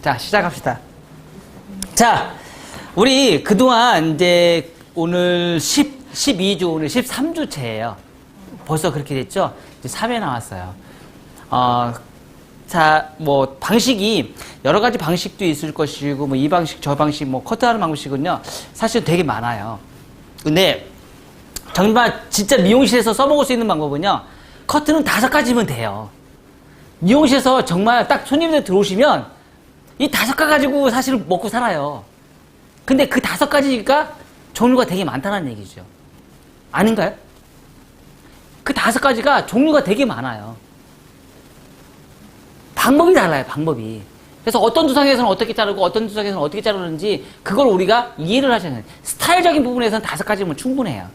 자, 시작합시다. 자, 우리 그동안 이제 오늘 12주, 오늘 13주째예요. 벌써 그렇게 됐죠? 이제 3회 나왔어요. 자, 뭐, 방식이, 여러 가지 방식도 있을 것이고, 뭐, 이 방식, 저 방식, 뭐, 커트하는 방식은요, 사실 되게 많아요. 근데, 정말 진짜 미용실에서 써먹을 수 있는 방법은요, 커트는 5가지면 돼요. 미용실에서 정말 딱 손님들 들어오시면, 이 5가지 가지고 사실 먹고 살아요. 근데 그 5가지가 종류가 되게 많다는 얘기죠. 아닌가요? 그 5가지가 종류가 되게 많아요. 방법이 달라요, 방법이. 그래서 어떤 두상에서는 어떻게 자르고 어떤 두상에서는 어떻게 자르는지 그걸 우리가 이해를 하셔야 돼요. 스타일적인 부분에서는 5가지면 충분해요.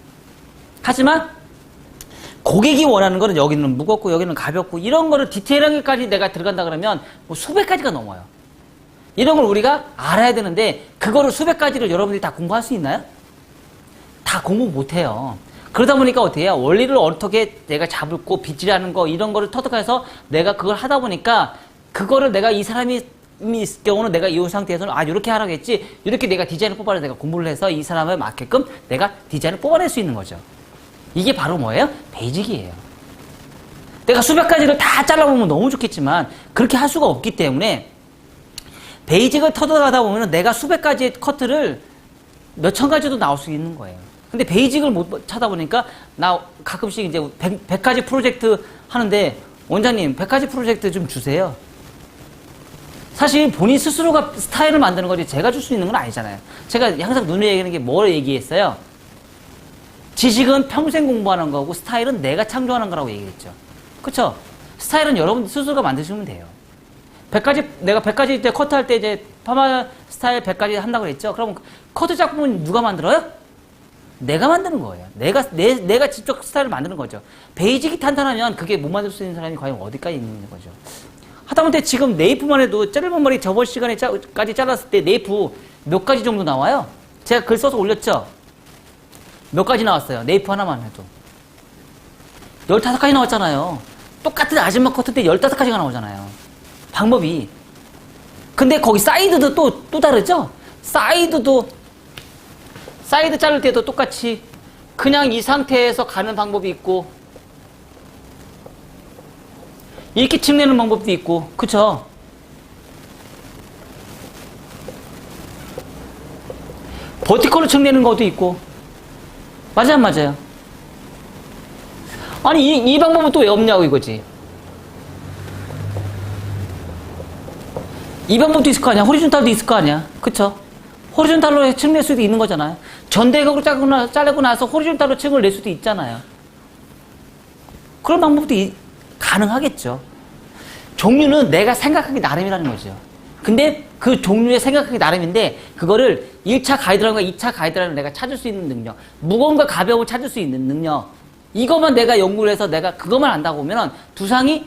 하지만 고객이 원하는 거는 여기는 무겁고 여기는 가볍고 이런 거를 디테일하게까지 내가 들어간다 그러면 뭐 수백 가지가 넘어요. 이런 걸 우리가 알아야 되는데 그거를 수백 가지를 여러분들이 다 공부할 수 있나요? 다 공부 못해요. 그러다 보니까 어떻게 해요? 원리를 어떻게 내가 잡고 빗질하는 거 이런 거를 터득해서 내가 그걸 하다 보니까 그거를 내가 이 사람이 있을 경우는 내가 이 상태에서는 이렇게 하라겠지 이렇게 내가 디자인을 뽑아내 내가 공부를 해서 이 사람에 맞게끔 내가 디자인을 뽑아낼 수 있는 거죠. 이게 바로 뭐예요? 베이직이에요. 내가 수백 가지를 다 잘라보면 너무 좋겠지만 그렇게 할 수가 없기 때문에 베이직을 터득하다 보면 내가 수백 가지의 커트를 몇천 가지도 나올 수 있는 거예요. 근데 베이직을 못 찾아보니까 나 가끔씩 이제 100가지 프로젝트 하는데 원장님 100가지 프로젝트 좀 주세요. 사실 본인 스스로가 스타일을 만드는 거지 제가 줄 수 있는 건 아니잖아요. 제가 항상 눈에 얘기하는 게 뭘 얘기했어요? 지식은 평생 공부하는 거고 스타일은 내가 창조하는 거라고 얘기했죠. 그쵸? 스타일은 여러분 스스로가 만드시면 돼요. 100가지, 내가 100가지 때 커트할 때 이제 파마 스타일 100가지 한다고 그랬죠? 그럼 커트 작품은 누가 만들어요? 내가 만드는 거예요. 내가 직접 스타일을 만드는 거죠. 베이직이 탄탄하면 그게 못 만들 수 있는 사람이 과연 어디까지 있는 거죠. 하다못해 지금 네이프만 해도 짧은 머리 저번 시간에까지 잘랐을 때 네이프 몇 가지 정도 나와요? 제가 글 써서 올렸죠? 몇 가지 나왔어요? 네이프 하나만 해도. 15가지 나왔잖아요. 똑같은 아줌마 커트 때 15가지가 나오잖아요. 방법이. 근데 거기 사이드도 또 다르죠? 사이드 자를 때도 똑같이 그냥 이 상태에서 가는 방법이 있고 이렇게 층내는 방법도 있고 그쵸? 버티컬로 층내는 것도 있고 맞아요 안 맞아요? 아니 이 방법은 또 왜 없냐고 이거지. 이 방법도 있을 거 아니야. 호리존탈도 있을 거 아니야. 그쵸? 호리존탈로 층 낼 수도 있는 거잖아요. 전대각으로 자르고 나서 호리존탈로 층을 낼 수도 있잖아요. 그런 방법도 가능하겠죠. 종류는 내가 생각하기 나름이라는 거죠. 근데 그 종류의 생각하기 나름인데 그거를 1차 가이드라인과 2차 가이드라인을 내가 찾을 수 있는 능력, 무거움과 가벼움을 찾을 수 있는 능력, 이것만 내가 연구를 해서 내가 그것만 안다고 보면 두상이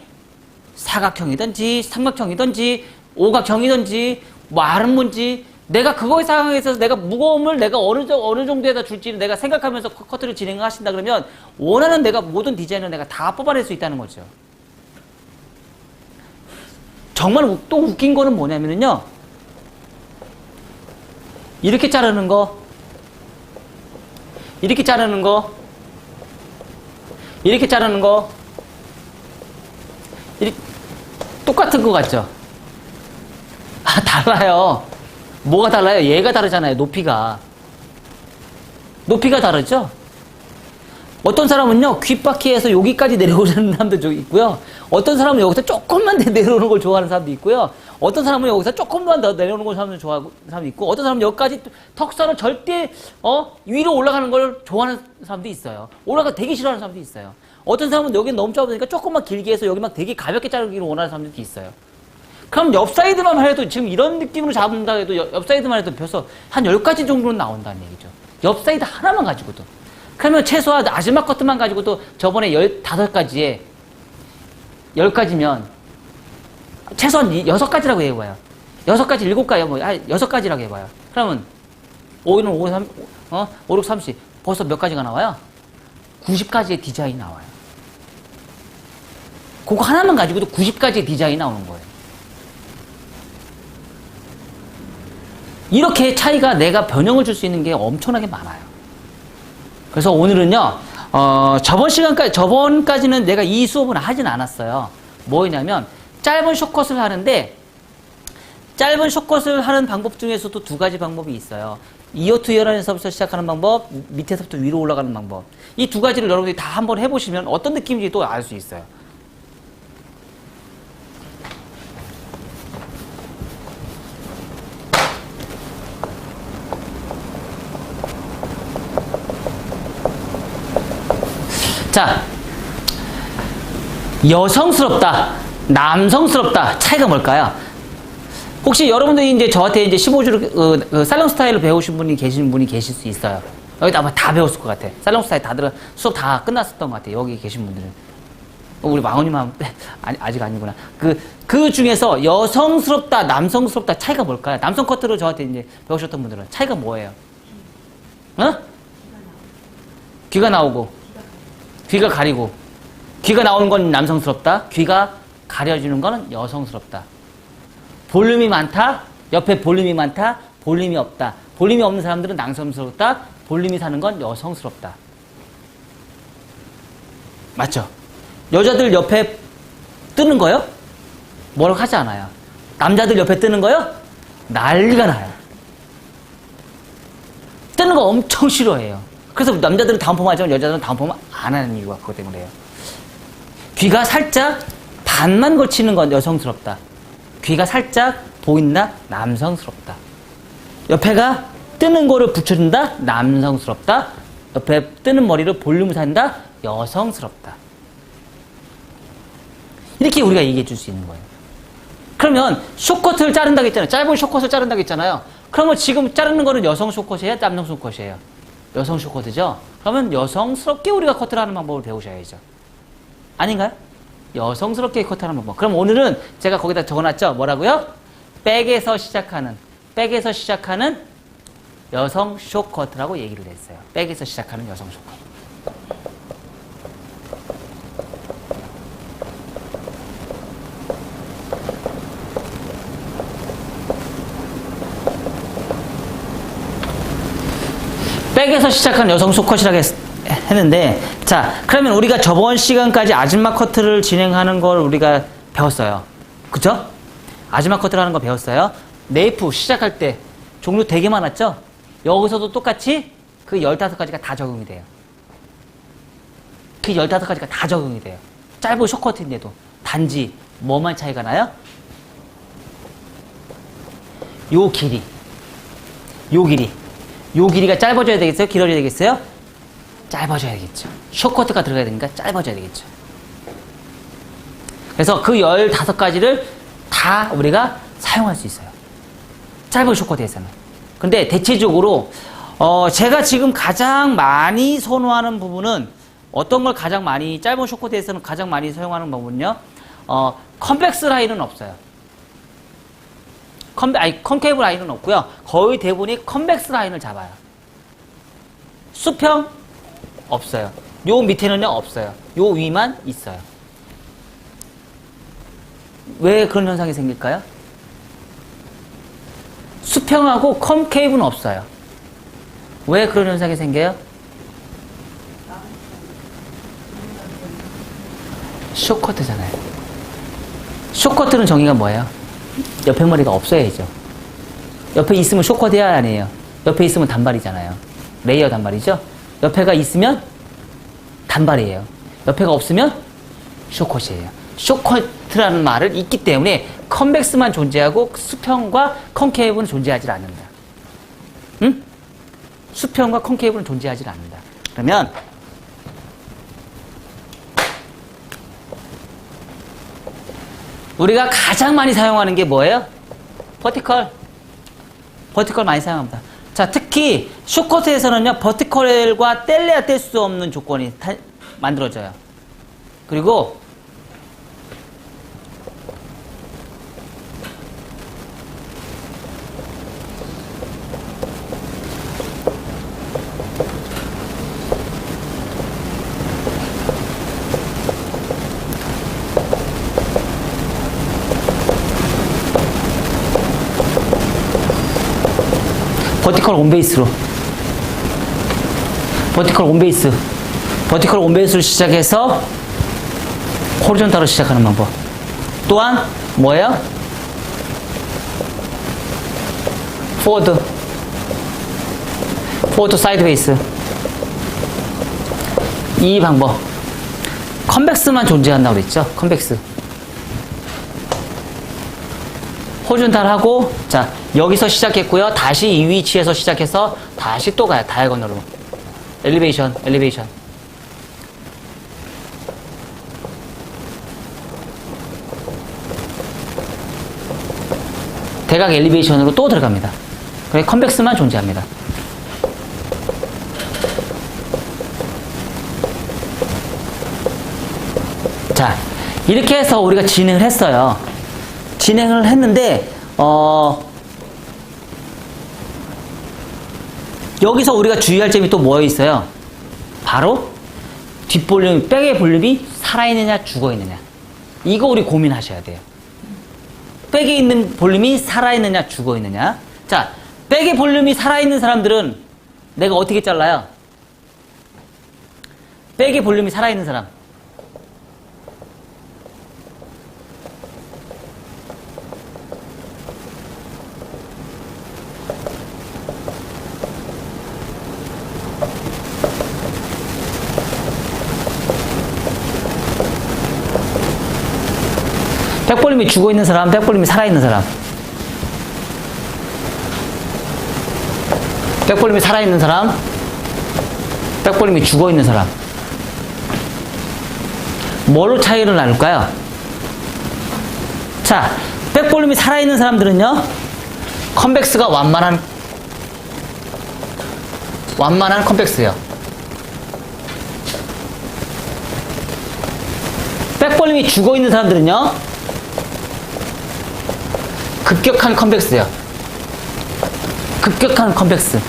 사각형이든지 삼각형이든지 오각형이든지 뭐 아름문지 내가 그거에 상황에서 내가 무거움을 내가 어느 정도에다 줄지를 내가 생각하면서 커트를 진행하신다 그러면 원하는 내가 모든 디자인을 내가 다 뽑아낼 수 있다는 거죠. 정말 또 웃긴 거는 뭐냐면요. 이렇게 자르는 거, 이렇게 자르는 거, 이렇게 자르는 거, 이렇게 똑같은 거 같죠? 달라요. 뭐가 달라요? 얘가 다르잖아요. 높이가 다르죠? 어떤 사람은요 귓바퀴에서 여기까지 내려오는 사람도 있고요. 어떤 사람은 여기서 조금만 내려오는 걸 좋아하는 사람도 있고요. 어떤 사람은 여기서 조금만 더 내려오는 걸 좋아하는 사람도 있고 어떤 사람은 여기까지 턱선은 절대 위로 올라가는 걸 좋아하는 사람도 있어요. 올라가 되게 싫어하는 사람도 있어요. 어떤 사람은 여기 너무 좁으니까 조금만 길게 해서 여기 막 되게 가볍게 자르기를 원하는 사람들도 있어요. 그럼 옆 사이드만 해도 지금 이런 느낌으로 잡는다 해도 옆 사이드만 해도 벌써 한 10가지 정도는 나온다는 얘기죠. 옆 사이드 하나만 가지고도. 그러면 최소한 아줌마 커트만 가지고도 저번에 15가지에 10가지면 최소한 6가지라고 해봐요. 6가지, 7가지, 뭐 6가지라고 해봐요. 그러면 5는 5, 3, 5, 6, 30 벌써 몇 가지가 나와요? 90가지의 디자인이 나와요. 그거 하나만 가지고도 90가지의 디자인이 나오는 거예요. 이렇게 차이가 내가 변형을 줄 수 있는 게 엄청나게 많아요. 그래서 오늘은요, 저번까지는 내가 이 수업은 하진 않았어요. 뭐냐면, 짧은 숏컷을 하는데, 짧은 숏컷을 하는 방법 중에서도 두 가지 방법이 있어요. 이어 투 이어라인에서부터 시작하는 방법, 밑에서부터 위로 올라가는 방법. 이 두 가지를 여러분들이 다 한번 해보시면 어떤 느낌인지 또 알 수 있어요. 자, 여성스럽다, 남성스럽다, 차이가 뭘까요? 혹시 여러분들이 이제 저한테 이제 15주를 살롱 스타일을 배우신 분이 계실 수 있어요. 여기 아마 다 배웠을 것 같아. 살롱 스타일 다들 수업 다 끝났었던 것 같아. 여기 계신 분들은. 우리 망원님은 아직 아니구나. 그 중에서 여성스럽다, 남성스럽다 차이가 뭘까요? 남성 커트를 저한테 이제 배우셨던 분들은 차이가 뭐예요? 어? 귀가 나오고, 귀가 가리고, 귀가 나오는 건 남성스럽다, 귀가 가려지는 거는 여성스럽다. 볼륨이 많다, 옆에 볼륨이 많다, 볼륨이 없다. 볼륨이 없는 사람들은 남성스럽다, 볼륨이 사는 건 여성스럽다. 맞죠? 여자들 옆에 뜨는 거요? 뭐라고 하지 않아요. 남자들 옆에 뜨는 거요? 난리가 나요. 뜨는 거 엄청 싫어해요. 그래서 남자들은 다운펌 하지만 여자들은 다운펌 안 하는 이유가 그것 때문에요. 귀가 살짝 반만 걸치는 건 여성스럽다. 귀가 살짝 보인다? 남성스럽다. 옆에가 뜨는 거를 붙여준다? 남성스럽다. 옆에 뜨는 머리를 볼륨을 산다? 여성스럽다. 이렇게 우리가 얘기해 줄 수 있는 거예요. 그러면 숏컷을 자른다고 했잖아요. 짧은 숏컷을 자른다고 했잖아요. 그러면 지금 자르는 거는 여성 숏컷이에요? 남성 숏컷이에요? 여성 숏컷이죠? 그러면 여성스럽게 우리가 커트를 하는 방법을 배우셔야죠. 아닌가요? 여성스럽게 커트하는 방법. 그럼 오늘은 제가 거기다 적어놨죠? 뭐라고요? 백에서 시작하는 여성 숏커트라고 얘기를 했어요. 백에서 시작하는 여성 숏커트. 백에서 시작하는 여성 숏컷이라고 했는데, 자, 그러면 우리가 저번 시간까지 아줌마 커트를 진행하는 걸 우리가 배웠어요. 그쵸? 아줌마 커트를 하는 거 배웠어요. 네이프 시작할 때 종류 되게 많았죠? 여기서도 똑같이 그 15가지가 다 적용이 돼요. 그 15가지가 다 적용이 돼요. 짧은 숏커트인데도. 단지 뭐만 차이가 나요? 요 길이. 요 길이가 짧아져야 되겠어요? 길어져야 되겠어요? 짧아져야 되겠죠. 숏커트가 들어가야 되니까 짧아져야 되겠죠. 그래서 그 15가지를 다 우리가 사용할 수 있어요. 짧은 숏커트에서는. 근데 대체적으로 제가 지금 가장 많이 선호하는 부분은 어떤 걸 가장 많이 짧은 숏커트에서는 가장 많이 사용하는 부분은요. 컴팩스 라인은 없어요. 컨케이브 라인은 없고요. 거의 대부분이 컨벡스 라인을 잡아요. 수평 없어요. 요 밑에는요 없어요. 요 위만 있어요. 왜 그런 현상이 생길까요? 수평하고 컨케이브는 없어요. 왜 그런 현상이 생겨요? 숏커트잖아요. 숏커트는 정의가 뭐예요? 옆에 머리가 없어야죠. 옆에 있으면 숏커트야 아니에요? 옆에 있으면 단발이잖아요. 레이어 단발이죠? 옆에가 있으면 단발이에요. 옆에가 없으면 숏컷이에요. 숏컷이라는 말을 있기 때문에 컨벡스만 존재하고 수평과 컨케이브는 존재하지 않는다. 응? 수평과 컨케이브는 존재하지 않는다. 그러면 우리가 가장 많이 사용하는 게 뭐예요? 버티컬 많이 사용합니다. 자, 특히 숏컷에서는요, 버티컬과 뗄래야 뗄 수 없는 조건이 만들어져요. 그리고 버티컬 온베이스로. 버티컬 온베이스. 버티컬 온베이스로 시작해서 호리존탈로 시작하는 방법. 또한 뭐예요? 포워드 사이드베이스. 이 방법. 컨벡스만 존재한다고 그랬죠? 컨벡스. 호리존탈 하고, 자, 여기서 시작했고요. 다시 이 위치에서 시작해서 다시 또 가요. 다이아고널로. 엘리베이션. 대각 엘리베이션으로 또 들어갑니다. 그래, 컨벡스만 존재합니다. 자, 이렇게 해서 우리가 진행을 했어요. 진행을 했는데, 여기서 우리가 주의할 점이 또 뭐에 있어요? 바로 뒷볼륨, 백의 볼륨이 살아있느냐, 죽어있느냐. 이거 우리 고민하셔야 돼요. 백에 있는 볼륨이 살아있느냐, 죽어있느냐. 자, 백의 볼륨이 살아있는 사람들은 내가 어떻게 잘라요? 백의 볼륨이 살아있는 사람. 백볼륨이 죽어있는 사람, 백볼륨이 살아있는 사람. 백볼륨이 살아있는 사람, 백볼륨이 죽어있는 사람. 뭐로 차이를 나눌까요? 자, 백볼륨이 살아있는 사람들은요, 컨벡스가 완만한 컨벡스예요. 백볼륨이 죽어있는 사람들은요, 급격한 컨벡스예요. 급격한 컨벡스.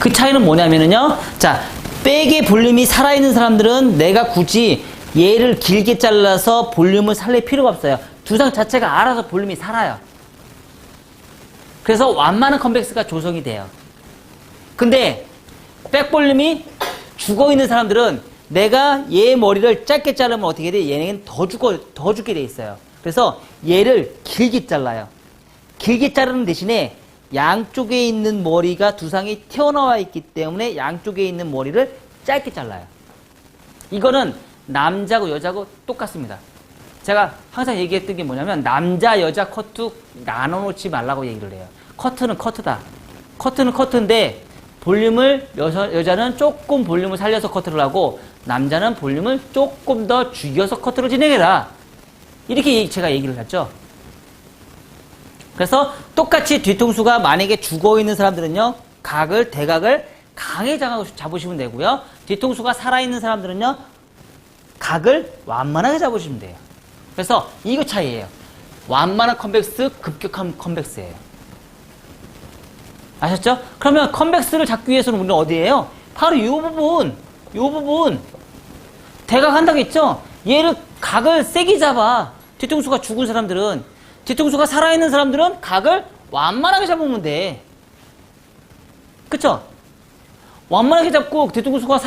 그 차이는 뭐냐면요. 자, 백의 볼륨이 살아있는 사람들은 내가 굳이 얘를 길게 잘라서 볼륨을 살릴 필요가 없어요. 두상 자체가 알아서 볼륨이 살아요. 그래서 완만한 컨벡스가 조성이 돼요. 근데 백 볼륨이 죽어있는 사람들은 내가 얘 머리를 짧게 자르면 어떻게 돼? 얘는 더 죽게 돼 있어요. 그래서 얘를 길게 잘라요. 길게 자르는 대신에 양쪽에 있는 머리가 두상이 튀어나와 있기 때문에 양쪽에 있는 머리를 짧게 잘라요. 이거는 남자고 여자고 똑같습니다. 제가 항상 얘기했던 게 뭐냐면 남자 여자 커트 나눠놓지 말라고 얘기를 해요. 커트는 커트다. 커트는 커트인데 볼륨을 여자는 조금 볼륨을 살려서 커트를 하고 남자는 볼륨을 조금 더 죽여서 커트를 진행해라. 이렇게 제가 얘기를 했죠. 그래서 똑같이 뒤통수가 만약에 죽어있는 사람들은요, 대각을 강하게 잡으시면 되고요. 뒤통수가 살아있는 사람들은요, 각을 완만하게 잡으시면 돼요. 그래서 이거 차이예요. 완만한 컨벡스, 급격한 컨벡스예요. 아셨죠? 그러면 컨벡스를 잡기 위해서는 우리는 어디예요? 바로 이 부분. 대각 한다고 했죠? 얘를 각을 세게 잡아. 뒤통수가 죽은 사람들은. 뒤통수가 살아있는 사람들은 각을 완만하게 잡으면 돼. 그쵸? 완만하게 잡고 뒤통수가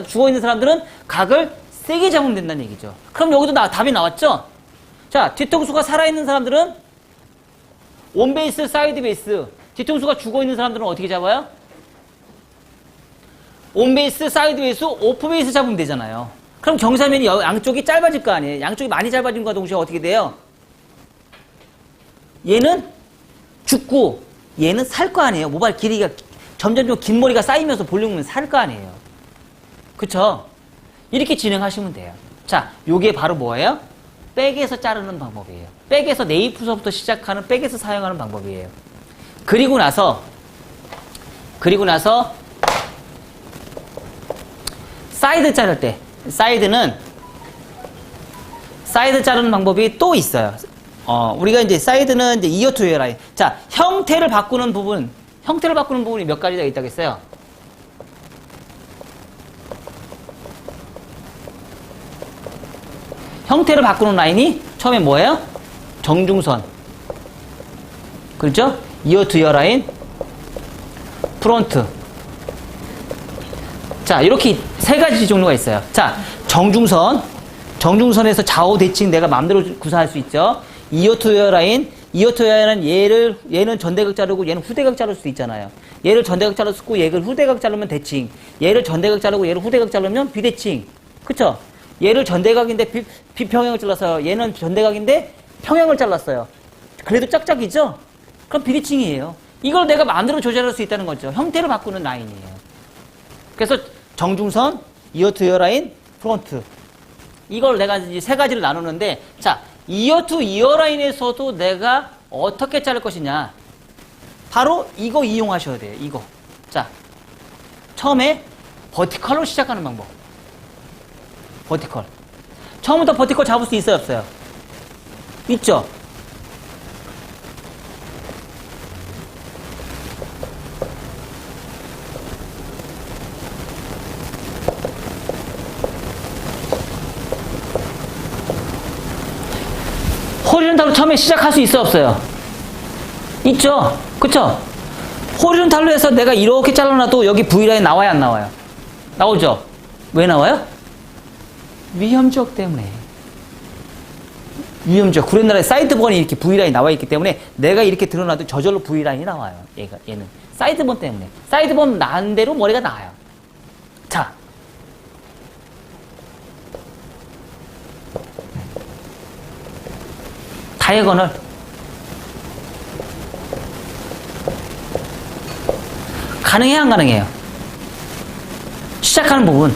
죽어있는 사람들은 각을 세게 잡으면 된다는 얘기죠. 그럼 여기도 답이 나왔죠? 자, 뒤통수가 살아있는 사람들은 온베이스, 사이드베이스. 뒤통수가 죽어있는 사람들은 어떻게 잡아요? 온베이스, 사이드베이스, 오프베이스 잡으면 되잖아요. 그럼 경사면이 양쪽이 짧아질 거 아니에요. 양쪽이 많이 짧아짐과 동시에 어떻게 돼요? 얘는 죽고 얘는 살 거 아니에요. 모발 길이가 점점 좀 긴 머리가 쌓이면서 볼륨은 살 거 아니에요. 그쵸? 이렇게 진행하시면 돼요. 자, 요게 바로 뭐예요? 백에서 자르는 방법이에요. 백에서 네이프서부터 시작하는 백에서 사용하는 방법이에요. 그리고 나서 사이드 자를 때 사이드 자르는 방법이 또 있어요. 우리가 이제 사이드는 이제 이어 투 이어 라인. 자, 형태를 바꾸는 부분이 몇 가지가 있다고 했어요. 형태를 바꾸는 라인이 처음에 뭐예요? 정중선. 그렇죠? 이어 투 이어 라인. 프론트. 자, 이렇게 세 가지 종류가 있어요. 자, 정중선. 정중선에서 좌우 대칭 내가 마음대로 구사할 수 있죠. 이어 투 이어 라인. 이어 투 이어 라인은 얘는 전대각 자르고 얘는 후대각 자를 수도 있잖아요. 얘를 전대각 자르고 얘를 후대각 자르면 대칭. 얘를 전대각 자르고 얘를 후대각 자르면 비대칭. 그쵸? 얘를 전대각인데 비평형을 잘랐어요. 얘는 전대각인데 평형을 잘랐어요. 그래도 짝짝이죠? 그럼 비대칭이에요. 이걸 내가 마음대로 조절할 수 있다는 거죠. 형태를 바꾸는 라인이에요. 그래서 정중선, 이어 투 이어 라인, 프론트. 이걸 내가 이제 세 가지를 나누는데, 자, 이어 투 이어 라인에서도 내가 어떻게 자를 것이냐. 바로 이거 이용하셔야 돼요. 이거. 자, 처음에 버티컬로 시작하는 방법. 버티컬. 처음부터 버티컬 잡을 수 있어요, 없어요? 있죠? 호리존탈로 처음에 시작할 수 있어요, 없어요? 있죠? 그쵸? 호리존탈로 해서 내가 이렇게 잘라놔도 여기 V라인 나와요, 안 나와요? 나오죠? 왜 나와요? 위험지역 때문에. 위험지역. 구렛나루에 사이드본이 이렇게 V라인이 나와 있기 때문에 내가 이렇게 드러나도 저절로 V라인이 나와요. 얘는. 사이드본 때문에. 사이드본 나은 대로 머리가 나와요. 자. 다이어건을 가능해요, 안 가능해요? 시작하는 부분.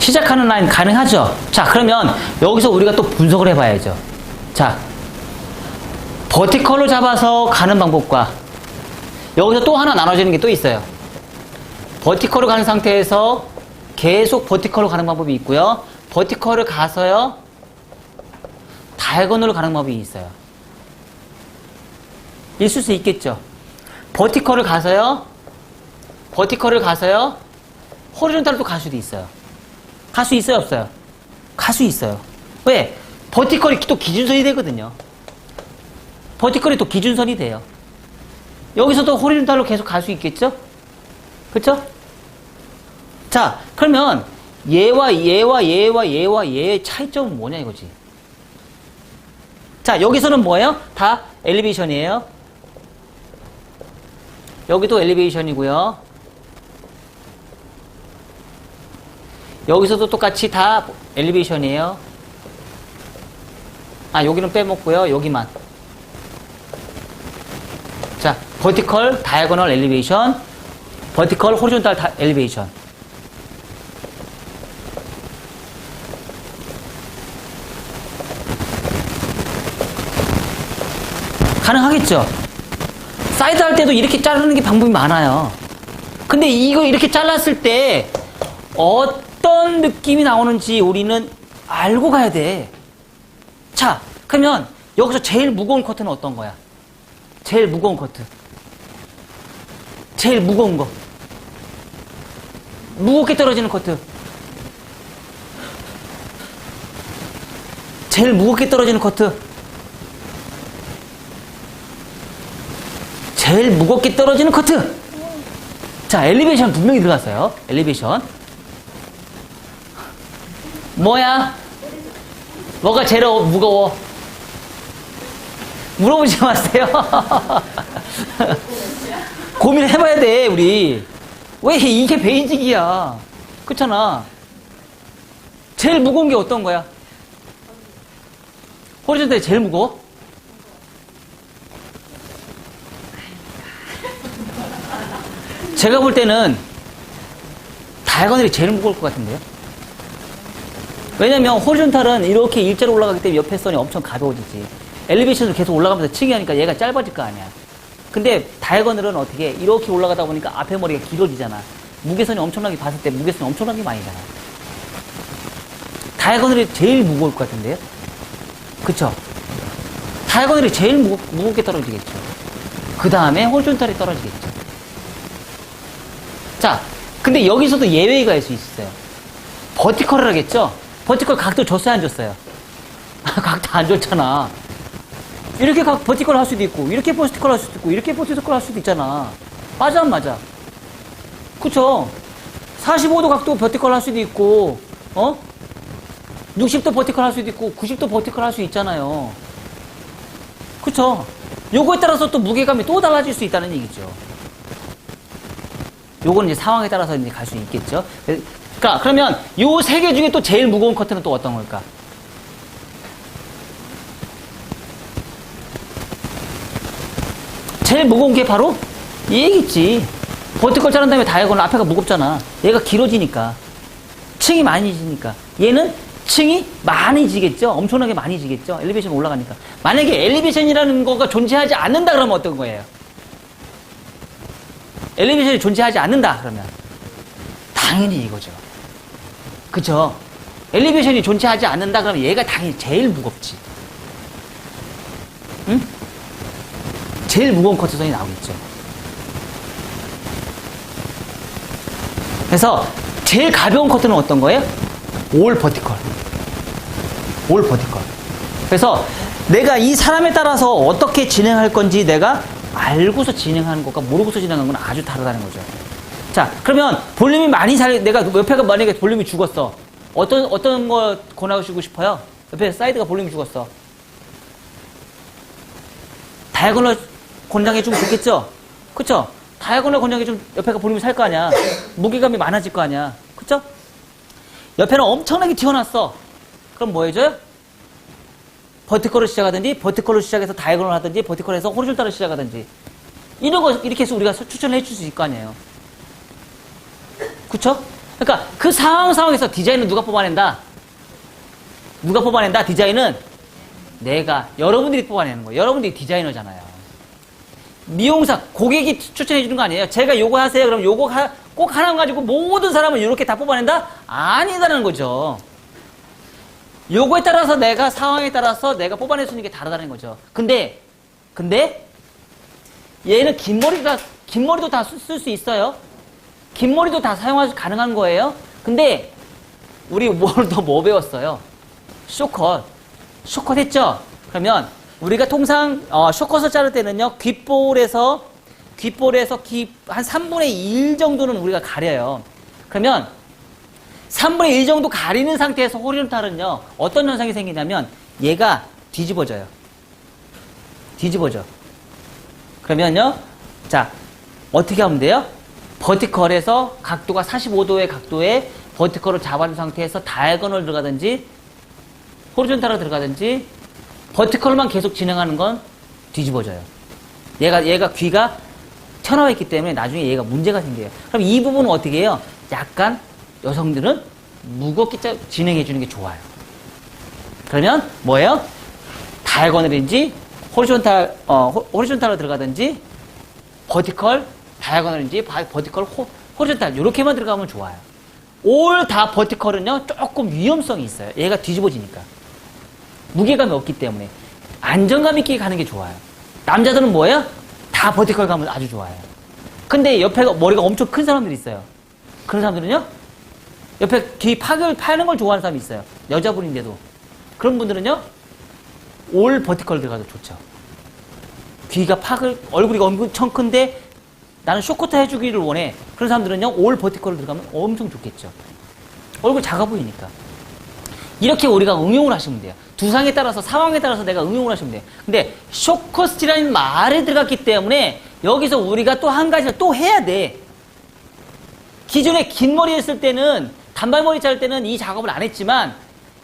시작하는 라인 가능하죠? 자, 그러면 여기서 우리가 또 분석을 해봐야죠. 자, 버티컬로 잡아서 가는 방법과 여기서 또 하나 나눠지는 게 또 있어요. 버티컬로 가는 상태에서 계속 버티컬로 가는 방법이 있고요. 버티컬을 가서요, 다이아고널로 가는 방법이 있어요. 있을 수 있겠죠. 버티컬을 가서요, 호리존탈로 갈 수도 있어요. 갈 수 있어요, 없어요? 갈 수 있어요. 왜? 버티컬이 또 기준선이 되거든요. 버티컬이 또 기준선이 돼요. 여기서도 호리존탈로 계속 갈 수 있겠죠? 그쵸? 자, 그러면 얘의 차이점은 뭐냐 이거지. 자, 여기서는 뭐예요? 다 엘리베이션이에요. 여기도 엘리베이션이고요. 여기서도 똑같이 다 엘리베이션이에요. 아, 여기는 빼먹고요. 여기만. 자, 버티컬, 다이아고널 엘리베이션, 버티컬, 호리존탈 엘리베이션. 가능하겠죠? 사이드 할 때도 이렇게 자르는 게 방법이 많아요. 근데 이거 이렇게 잘랐을 때 어떤 느낌이 나오는지 우리는 알고 가야 돼. 자, 그러면 여기서 제일 무거운 커트는 어떤 거야? 제일 무거운 커트. 제일 무거운 거. 무겁게 떨어지는 커트. 제일 무겁게 떨어지는 커트. 제일 무겁게 떨어지는 커트. 자, 엘리베이션 분명히 들어갔어요. 엘리베이션. 뭐야? 뭐가 제일 무거워? 물어보지 마세요. 고민을 해봐야 돼, 우리. 왜 이게 베이직이야? 그렇잖아. 제일 무거운 게 어떤 거야? 호리존탈이 제일 무거워? 제가 볼 때는 다이아고널이 제일 무거울 것 같은데요. 왜냐면 호리존탈은 이렇게 일자로 올라가기 때문에 옆에 선이 엄청 가벼워지지. 엘리베이션으로 계속 올라가면서 층이 하니까 얘가 짧아질 거 아니야. 근데 다이아고널은 어떻게 이렇게 올라가다 보니까 앞에 머리가 길어지잖아. 무게선이 엄청나게 봤을 때 무게선이 엄청나게 많이 잖아. 다이아고널이 제일 무거울 것 같은데요. 그쵸? 다이아고널이 제일 무겁게 떨어지겠죠. 그 다음에 호리존탈이 떨어지겠죠. 자, 근데 여기서도 예외가 있을 수 있어요. 버티컬을 하겠죠? 버티컬 각도 줬어요, 안 줬어요? 각도 안 줬잖아. 이렇게 버티컬 할 수도 있고, 이렇게 버티컬 할 수도 있고, 이렇게 버티컬 할 수도 있잖아. 맞아, 안 맞아? 그쵸? 45도 각도 버티컬 할 수도 있고, 60도 버티컬 할 수도 있고, 90도 버티컬 할 수 있잖아요. 그쵸? 요거에 따라서 또 무게감이 또 달라질 수 있다는 얘기죠. 요거는 이제 상황에 따라서 이제 갈 수 있겠죠. 그러니까, 그러면 요 세 개 중에 또 제일 무거운 커트는 또 어떤 걸까? 제일 무거운 게 바로 이 얘기지. 버티컬 자른 다음에 다이아고널 앞에가 무겁잖아. 얘가 길어지니까. 층이 많이 지니까. 얘는 층이 많이 지겠죠? 엄청나게 많이 지겠죠? 엘리베이션 올라가니까. 만약에 엘리베이션이라는 거가 존재하지 않는다 그러면 어떤 거예요? 엘리베이션이 존재하지 않는다 그러면 당연히 이거죠. 그쵸? 엘리베이션이 존재하지 않는다 그러면 얘가 당연히 제일 무겁지. 응? 제일 무거운 커트선이 나오겠죠. 그래서 제일 가벼운 커트는 어떤 거예요? 올 버티컬. 올 버티컬. 그래서 내가 이 사람에 따라서 어떻게 진행할 건지 내가 알고서 진행하는 것과 모르고서 진행하는 건 아주 다르다는 거죠. 자, 그러면 볼륨이 많이 내가 옆에가 만약에 볼륨이 죽었어. 어떤 거 권하시고 싶어요? 옆에 사이드가 볼륨이 죽었어. 다이아고널 권장해주면 좋겠죠? 그쵸? 다이아고널 권장해주면 옆에가 볼륨이 살 거 아니야. 무게감이 많아질 거 아니야. 그쵸? 옆에는 엄청나게 튀어났어. 그럼 뭐 해줘요? 버티컬로 시작하든지, 버티컬로 시작해서 다이아고널 하든지, 버티컬에서 호리존탈로 시작하든지. 이런 거, 이렇게 해서 우리가 추천을 해줄 수 있을 거 아니에요. 그쵸? 그러니까 그 상황에서 디자인은 누가 뽑아낸다? 누가 뽑아낸다? 디자인은 여러분들이 뽑아내는 거예요. 여러분들이 디자이너잖아요. 미용사, 고객이 추천해 주는 거 아니에요. 제가 요거 하세요. 그럼 요거 꼭 하나 가지고 모든 사람을 이렇게 다 뽑아낸다? 아니다는 거죠. 요거에 따라서 상황에 따라서 내가 뽑아낼 수 있는 게 다르다는 거죠. 근데, 얘는 긴 머리도 다 쓸 수 있어요. 긴 머리도 다 가능한 거예요. 근데, 우리 뭐 배웠어요? 쇼컷 했죠? 그러면, 우리가 통상, 쇼컷을 자를 때는요, 귓볼에서 한 3분의 1 정도는 우리가 가려요. 그러면, 3분의 1 정도 가리는 상태에서 호리존탈은요, 어떤 현상이 생기냐면, 얘가 뒤집어져. 그러면요, 자, 어떻게 하면 돼요? 버티컬에서 각도가 45도의 각도에 버티컬을 잡아준 상태에서 다이아고널 들어가든지, 호리존탈로 들어가든지, 버티컬만 계속 진행하는 건 뒤집어져요. 얘가 귀가 튀어나와 있기 때문에 나중에 얘가 문제가 생겨요. 그럼 이 부분은 어떻게 해요? 약간 여성들은 무겁게 진행해주는 게 좋아요. 그러면 뭐예요? 다이아고널인지 호리존탈로 들어가든지 버티컬 다이아고널인지 버티컬 호리존탈 이렇게만 들어가면 좋아요. 올 다 버티컬은요 조금 위험성이 있어요. 얘가 뒤집어지니까 무게감이 없기 때문에 안정감 있게 가는 게 좋아요. 남자들은 뭐예요? 다 버티컬 가면 아주 좋아요. 근데 옆에 머리가 엄청 큰 사람들이 있어요. 그런 사람들은요 옆에 귀 파는 걸 좋아하는 사람이 있어요. 여자분인데도. 그런 분들은요, 올 버티컬 들어가도 좋죠. 귀가 얼굴이 엄청 큰데 나는 쇼커트 해주기를 원해. 그런 사람들은요, 올 버티컬 들어가면 엄청 좋겠죠. 얼굴 작아 보이니까. 이렇게 우리가 응용을 하시면 돼요. 두상에 따라서, 상황에 따라서 내가 응용을 하시면 돼요. 근데 쇼커스트라는 말에 들어갔기 때문에 여기서 우리가 또 한 가지를 또 해야 돼. 기존에 긴 머리 했을 때는 단발머리 자를 때는 이 작업을 안 했지만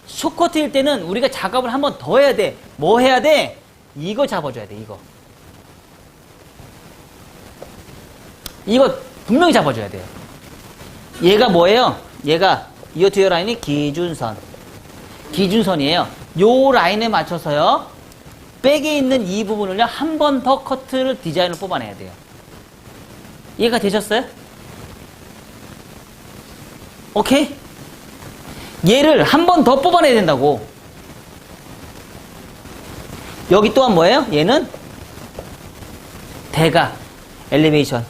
쇼커트일 때는 우리가 작업을 한 번 더 해야 돼. 뭐 해야 돼? 이거 잡아줘야 돼. 이거 분명히 잡아줘야 돼요. 얘가 뭐예요? 얘가 이어 투어 라인이 기준선이에요. 요 라인에 맞춰서요. 백에 있는 이 부분을요. 한 번 더 커트를 디자인을 뽑아내야 돼요. 이해가 되셨어요? 오케이? 얘를 한 번 더 뽑아내야 된다고. 여기 또한 뭐예요? 얘는 대각 엘리베이션.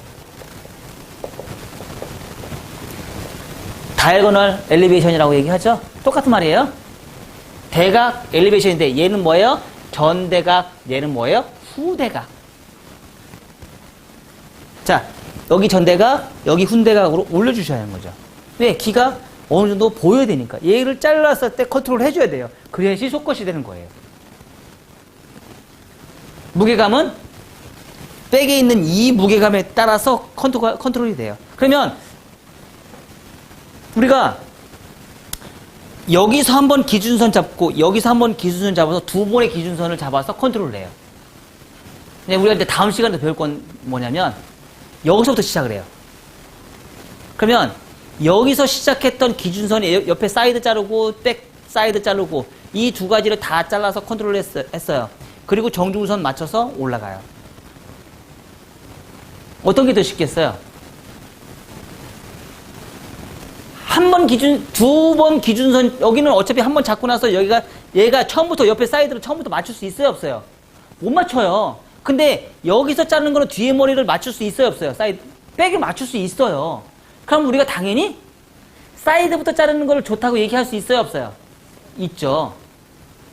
다이아고널 엘리베이션이라고 얘기하죠? 똑같은 말이에요. 대각 엘리베이션인데 얘는 뭐예요? 전대각, 얘는 뭐예요? 후대각. 자, 여기 전대각, 여기 후대각으로 올려주셔야 하는 거죠. 왜? 기가 어느 정도 보여야 되니까. 얘를 잘랐을 때 컨트롤 해줘야 돼요. 그래야지 속것이 되는 거예요. 무게감은 백에 있는 이 무게감에 따라서 컨트롤이 돼요. 그러면 우리가 여기서 한번 기준선 잡고 여기서 한번 기준선 잡아서 두 번의 기준선을 잡아서 컨트롤을 해요. 우리가 이제 다음 시간에 배울 건 뭐냐면 여기서부터 시작을 해요. 그러면 여기서 시작했던 기준선이 옆에 사이드 자르고 백 사이드 자르고 이 두 가지를 다 잘라서 컨트롤 했어요. 그리고 정중선 맞춰서 올라가요. 어떤 게 더 쉽겠어요? 한 번 기준, 두 번 기준선, 여기는 어차피 한 번 잡고 나서 얘가 처음부터 옆에 사이드를 처음부터 맞출 수 있어요, 없어요? 못 맞춰요. 근데 여기서 자르는 거는 뒤에 머리를 맞출 수 있어요, 없어요? 사이드, 백을 맞출 수 있어요. 그럼 우리가 당연히 사이드부터 자르는 거를 좋다고 얘기할 수 있어요, 없어요? 있죠.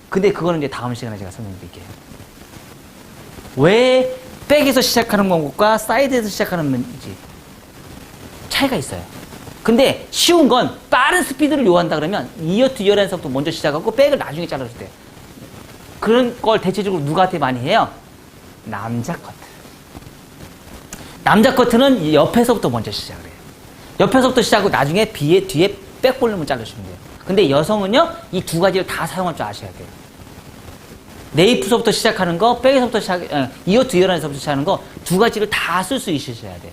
근데 그거는 이제 다음 시간에 제가 설명드릴게요. 왜 백에서 시작하는 것과 사이드에서 시작하는 건지 차이가 있어요. 근데 쉬운 건 빠른 스피드를 요한다 그러면 이어 투 이어라인서부터 먼저 시작하고 백을 나중에 잘라줄 때 그런 걸 대체적으로 누구한테 많이 해요? 남자 커트. 남자 커트는 옆에서부터 먼저 시작을 해요. 옆에서부터 시작하고 나중에 뒤에 백 볼륨을 자르시면 돼요. 근데 여성은요, 이 두 가지를 다 사용할 줄 아셔야 돼요. 네이프서부터 시작하는 거, 백에서부터 이어 투 이어라인서부터 시작하는 거 두 가지를 다 쓸 수 있으셔야 돼요.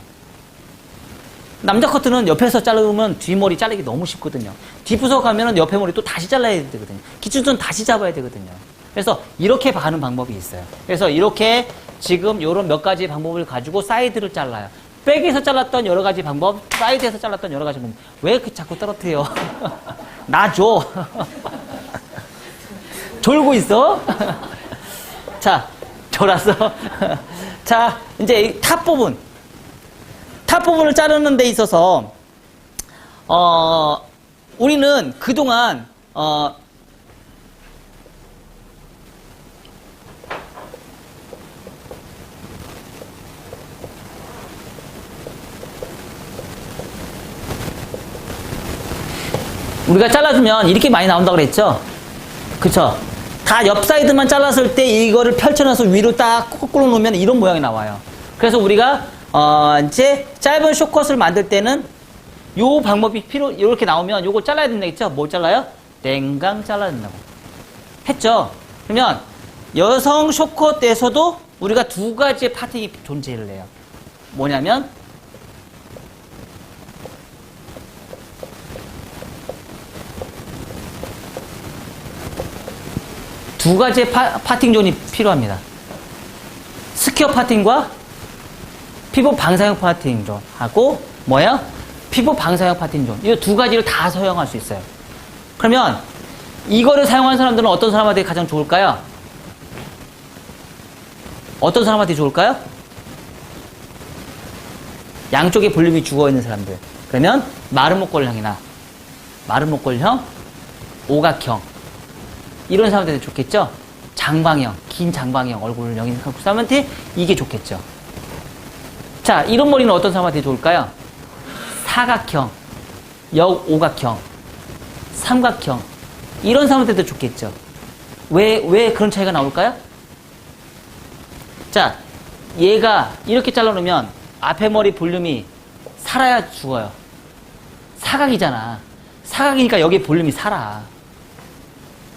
남자 커트는 옆에서 자르면 뒷머리 자르기 너무 쉽거든요. 뒷부서 가면은 옆에 머리 또 다시 잘라야 되거든요. 기준선 다시 잡아야 되거든요. 그래서 이렇게 가는 방법이 있어요. 그래서 이렇게 지금 요런 몇 가지 방법을 가지고 사이드를 잘라요. 백에서 잘랐던 여러 가지 방법, 사이드에서 잘랐던 여러 가지 방법. 왜 자꾸 떨어뜨려? 나 줘. 졸고 있어? 자, 졸았어. 자, 이제 이 탑 부분. 탑 부분을 자르는 데 있어서, 우리는 그동안, 우리가 잘라주면 이렇게 많이 나온다고 그랬죠? 그쵸? 다 옆 사이드만 잘랐을 때 이거를 펼쳐놔서 위로 딱 거꾸로 놓으면 이런 모양이 나와요. 그래서 우리가 이제 짧은 숏컷을 만들 때는 요 방법이 이렇게 나오면 요걸 잘라야 된다 했죠? 뭘 잘라요? 땡강 잘라야 된다고 했죠? 그러면 여성 숏컷에서도 우리가 두 가지의 파팅이 존재를 해요. 뭐냐면 두 가지의 파팅 존이 필요합니다. 스퀘어 파팅과 피부 방사형 파팅 존하고 뭐야? 피부 방사형 파팅 존. 이 두 가지를 다 사용할 수 있어요. 그러면 이거를 사용하는 사람들은 어떤 사람한테 가장 좋을까요? 어떤 사람한테 좋을까요? 양쪽에 볼륨이 죽어있는 사람들. 그러면 마른 목골형이나 마른 목골형, 오각형 이런 사람들한테 좋겠죠? 장방형, 긴 장방형 얼굴을 여기 갖고 사람한테 이게 좋겠죠. 자, 이런 머리는 어떤 사람한테 좋을까요? 사각형, 역오각형, 삼각형 이런 사람한테도 좋겠죠. 왜 그런 차이가 나올까요? 자, 얘가 이렇게 잘라놓으면 앞에 머리 볼륨이 살아야 죽어요. 사각이잖아. 사각이니까 여기 볼륨이 살아.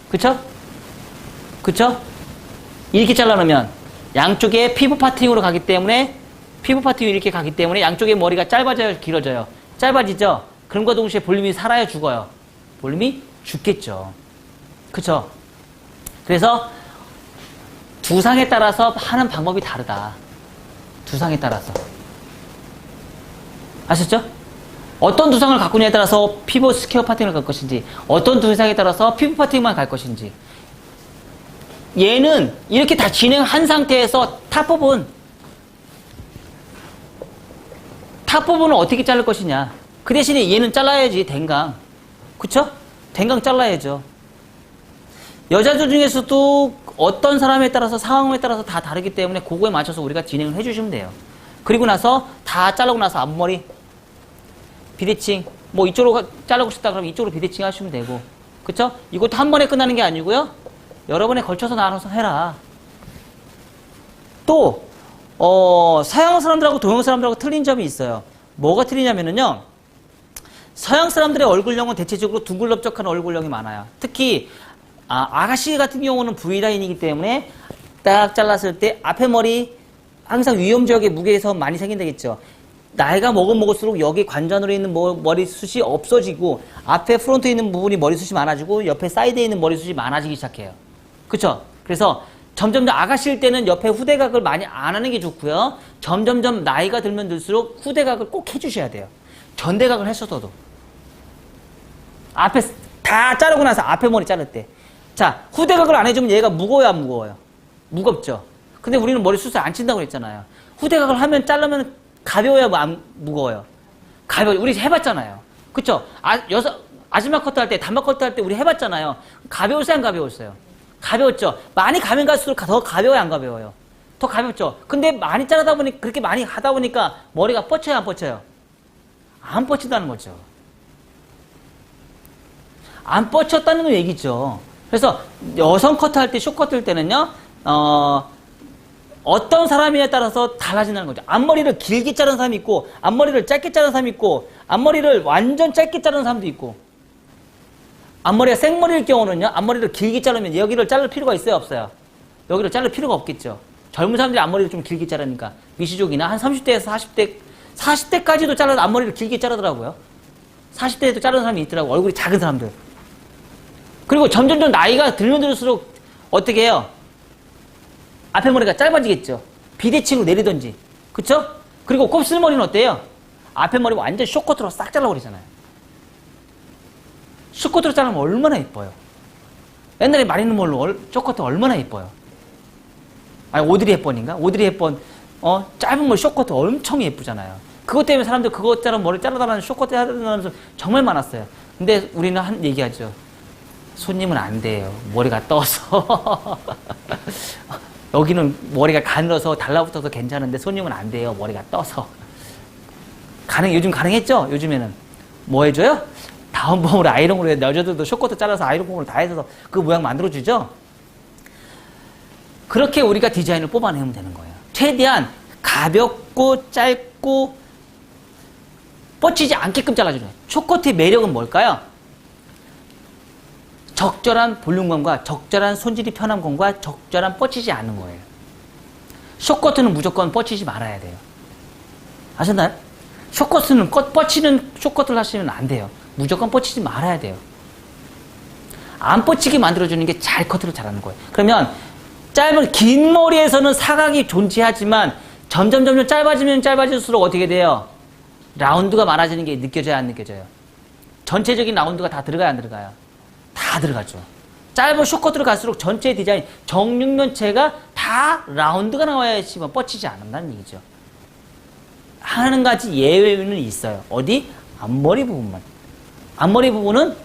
그쵸? 그쵸? 이렇게 잘라놓으면 양쪽에 피부 파팅으로 가기 때문에 피부 파팅이 이렇게 가기 때문에 양쪽의 머리가 짧아져요, 길어져요? 짧아지죠? 그럼과 동시에 볼륨이 살아야 죽어요. 볼륨이 죽겠죠. 그쵸? 그래서 두상에 따라서 하는 방법이 다르다. 두상에 따라서. 아셨죠? 어떤 두상을 갖고 있냐에 따라서 피부 스퀘어 파팅을 갈 것인지, 어떤 두상에 따라서 피부 파팅만 갈 것인지. 얘는 이렇게 다 진행한 상태에서 탑 부분은 어떻게 자를 것이냐. 그 대신에 얘는 잘라야지, 댕강. 그쵸? 댕강 잘라야죠. 여자들 중에서도 어떤 사람에 따라서 상황에 따라서 다 다르기 때문에 그거에 맞춰서 우리가 진행을 해주시면 돼요. 그리고 나서 다 자르고 나서 앞머리 비대칭 뭐 이쪽으로 자르고 싶다 그러면 이쪽으로 비대칭 하시면 되고 그쵸? 이것도 한 번에 끝나는 게 아니고요. 여러 번에 걸쳐서 나눠서 해라. 또 서양 사람들하고 동양 사람들하고 틀린 점이 있어요. 뭐가 틀리냐면은요. 서양 사람들의 얼굴형은 대체적으로 둥글럽적한 얼굴형이 많아요. 특히 아가씨 같은 경우는 V라인이기 때문에 딱 잘랐을 때 앞에 머리 항상 위험지역에 무게에서 많이 생긴다겠죠. 나이가 먹을수록 여기 관전으로 있는 머리숱이 없어지고 앞에 프론트에 있는 부분이 머리숱이 많아지고 옆에 사이드에 있는 머리숱이 많아지기 시작해요. 그쵸? 그래서 점점 아가씨일 때는 옆에 후대각을 많이 안 하는 게 좋고요. 점점점 나이가 들면 들수록 후대각을 꼭 해주셔야 돼요. 전대각을 했어도 앞에 다 자르고 나서 앞에 머리 자를 때 자, 후대각을 안 해주면 얘가 무거워요, 안 무거워요? 무겁죠? 근데 우리는 머리숱을 안 친다고 그랬잖아요. 후대각을 하면 자르면 가벼워요, 안 무거워요? 가벼워요. 우리 해봤잖아요. 그쵸? 아줌마 커트 할 때, 단막 커트 할 때 우리 해봤잖아요. 가벼웠어요, 안 가벼웠어요? 가벼웠죠? 많이 가면 갈수록 더 가벼워요, 안 가벼워요? 더 가볍죠? 근데 많이 자르다 보니, 그렇게 많이 하다 보니까 머리가 뻗쳐요, 안 뻗쳐요? 안 뻗친다는 거죠. 안 뻗쳤다는 거 얘기죠. 그래서 여성 커트 할 때, 숏커트 할 때는요, 어떤 사람에 따라서 달라진다는 거죠. 앞머리를 길게 자른 사람이 있고, 앞머리를 짧게 자른 사람이 있고, 앞머리를 완전 짧게 자른 사람도 있고, 앞머리가 생머리일 경우는요, 앞머리를 길게 자르면 여기를 자를 필요가 있어요, 없어요? 여기를 자를 필요가 없겠죠. 젊은 사람들이 앞머리를 좀 길게 자르니까. 미시족이나 한 30대에서 40대까지도 잘라도 앞머리를 길게 자르더라고요. 40대에도 자르는 사람이 있더라고요. 얼굴이 작은 사람들. 그리고 점점 나이가 들면 들수록 어떻게 해요? 앞에 머리가 짧아지겠죠. 비대칭으로 내리던지. 그쵸? 그리고 곱슬머리는 어때요? 앞에 머리 완전 숏커트로 싹 잘라버리잖아요. 숏커트로 자르면 얼마나 예뻐요. 옛날에 마리는 몰로 숏커트 얼마나 예뻐요. 아니 오드리 헵번인가? 오드리 헵번 짧은 머리 숏커트 엄청 예쁘잖아요. 그것 때문에 사람들 그것처럼 머리 잘라달라는 숏커트 하는 사람 정말 많았어요. 근데 우리는 한 얘기하죠. 손님은 안 돼요. 머리가 떠서. 여기는 머리가 가늘어서 달라붙어서 괜찮은데 손님은 안 돼요. 머리가 떠서. 요즘 가능했죠? 요즘에는. 뭐 해줘요? 다운펌으로 아이롱으로 해서 여자들도 숏커트 잘라서 아이롱펌으로 다 해서 그 모양 만들어주죠? 그렇게 우리가 디자인을 뽑아내면 되는 거예요. 최대한 가볍고 짧고 뻗치지 않게끔 잘라주는 거예요. 숏커트의 매력은 뭘까요? 적절한 볼륨감과 적절한 손질이 편한 감과 적절한 뻗치지 않는 거예요. 숏커트는 무조건 뻗치지 말아야 돼요. 아셨나요? 숏커트는 뻗치는 숏커트를 하시면 안 돼요. 무조건 뻗치지 말아야 돼요. 안 뻗치게 만들어주는 게 잘 커트를 잘하는 거예요. 그러면 긴 머리에서는 사각이 존재하지만 점점 짧아지면 짧아질수록 어떻게 돼요? 라운드가 많아지는 게 느껴져요, 안 느껴져요? 전체적인 라운드가 다 들어가요, 안 들어가요? 다 들어가죠. 짧은 숏커트로 갈수록 전체 디자인, 정육면체가 다 라운드가 나와야지만 뻗치지 않는다는 얘기죠. 한 가지 예외는 있어요. 어디? 앞머리 부분만. 앞머리 부분은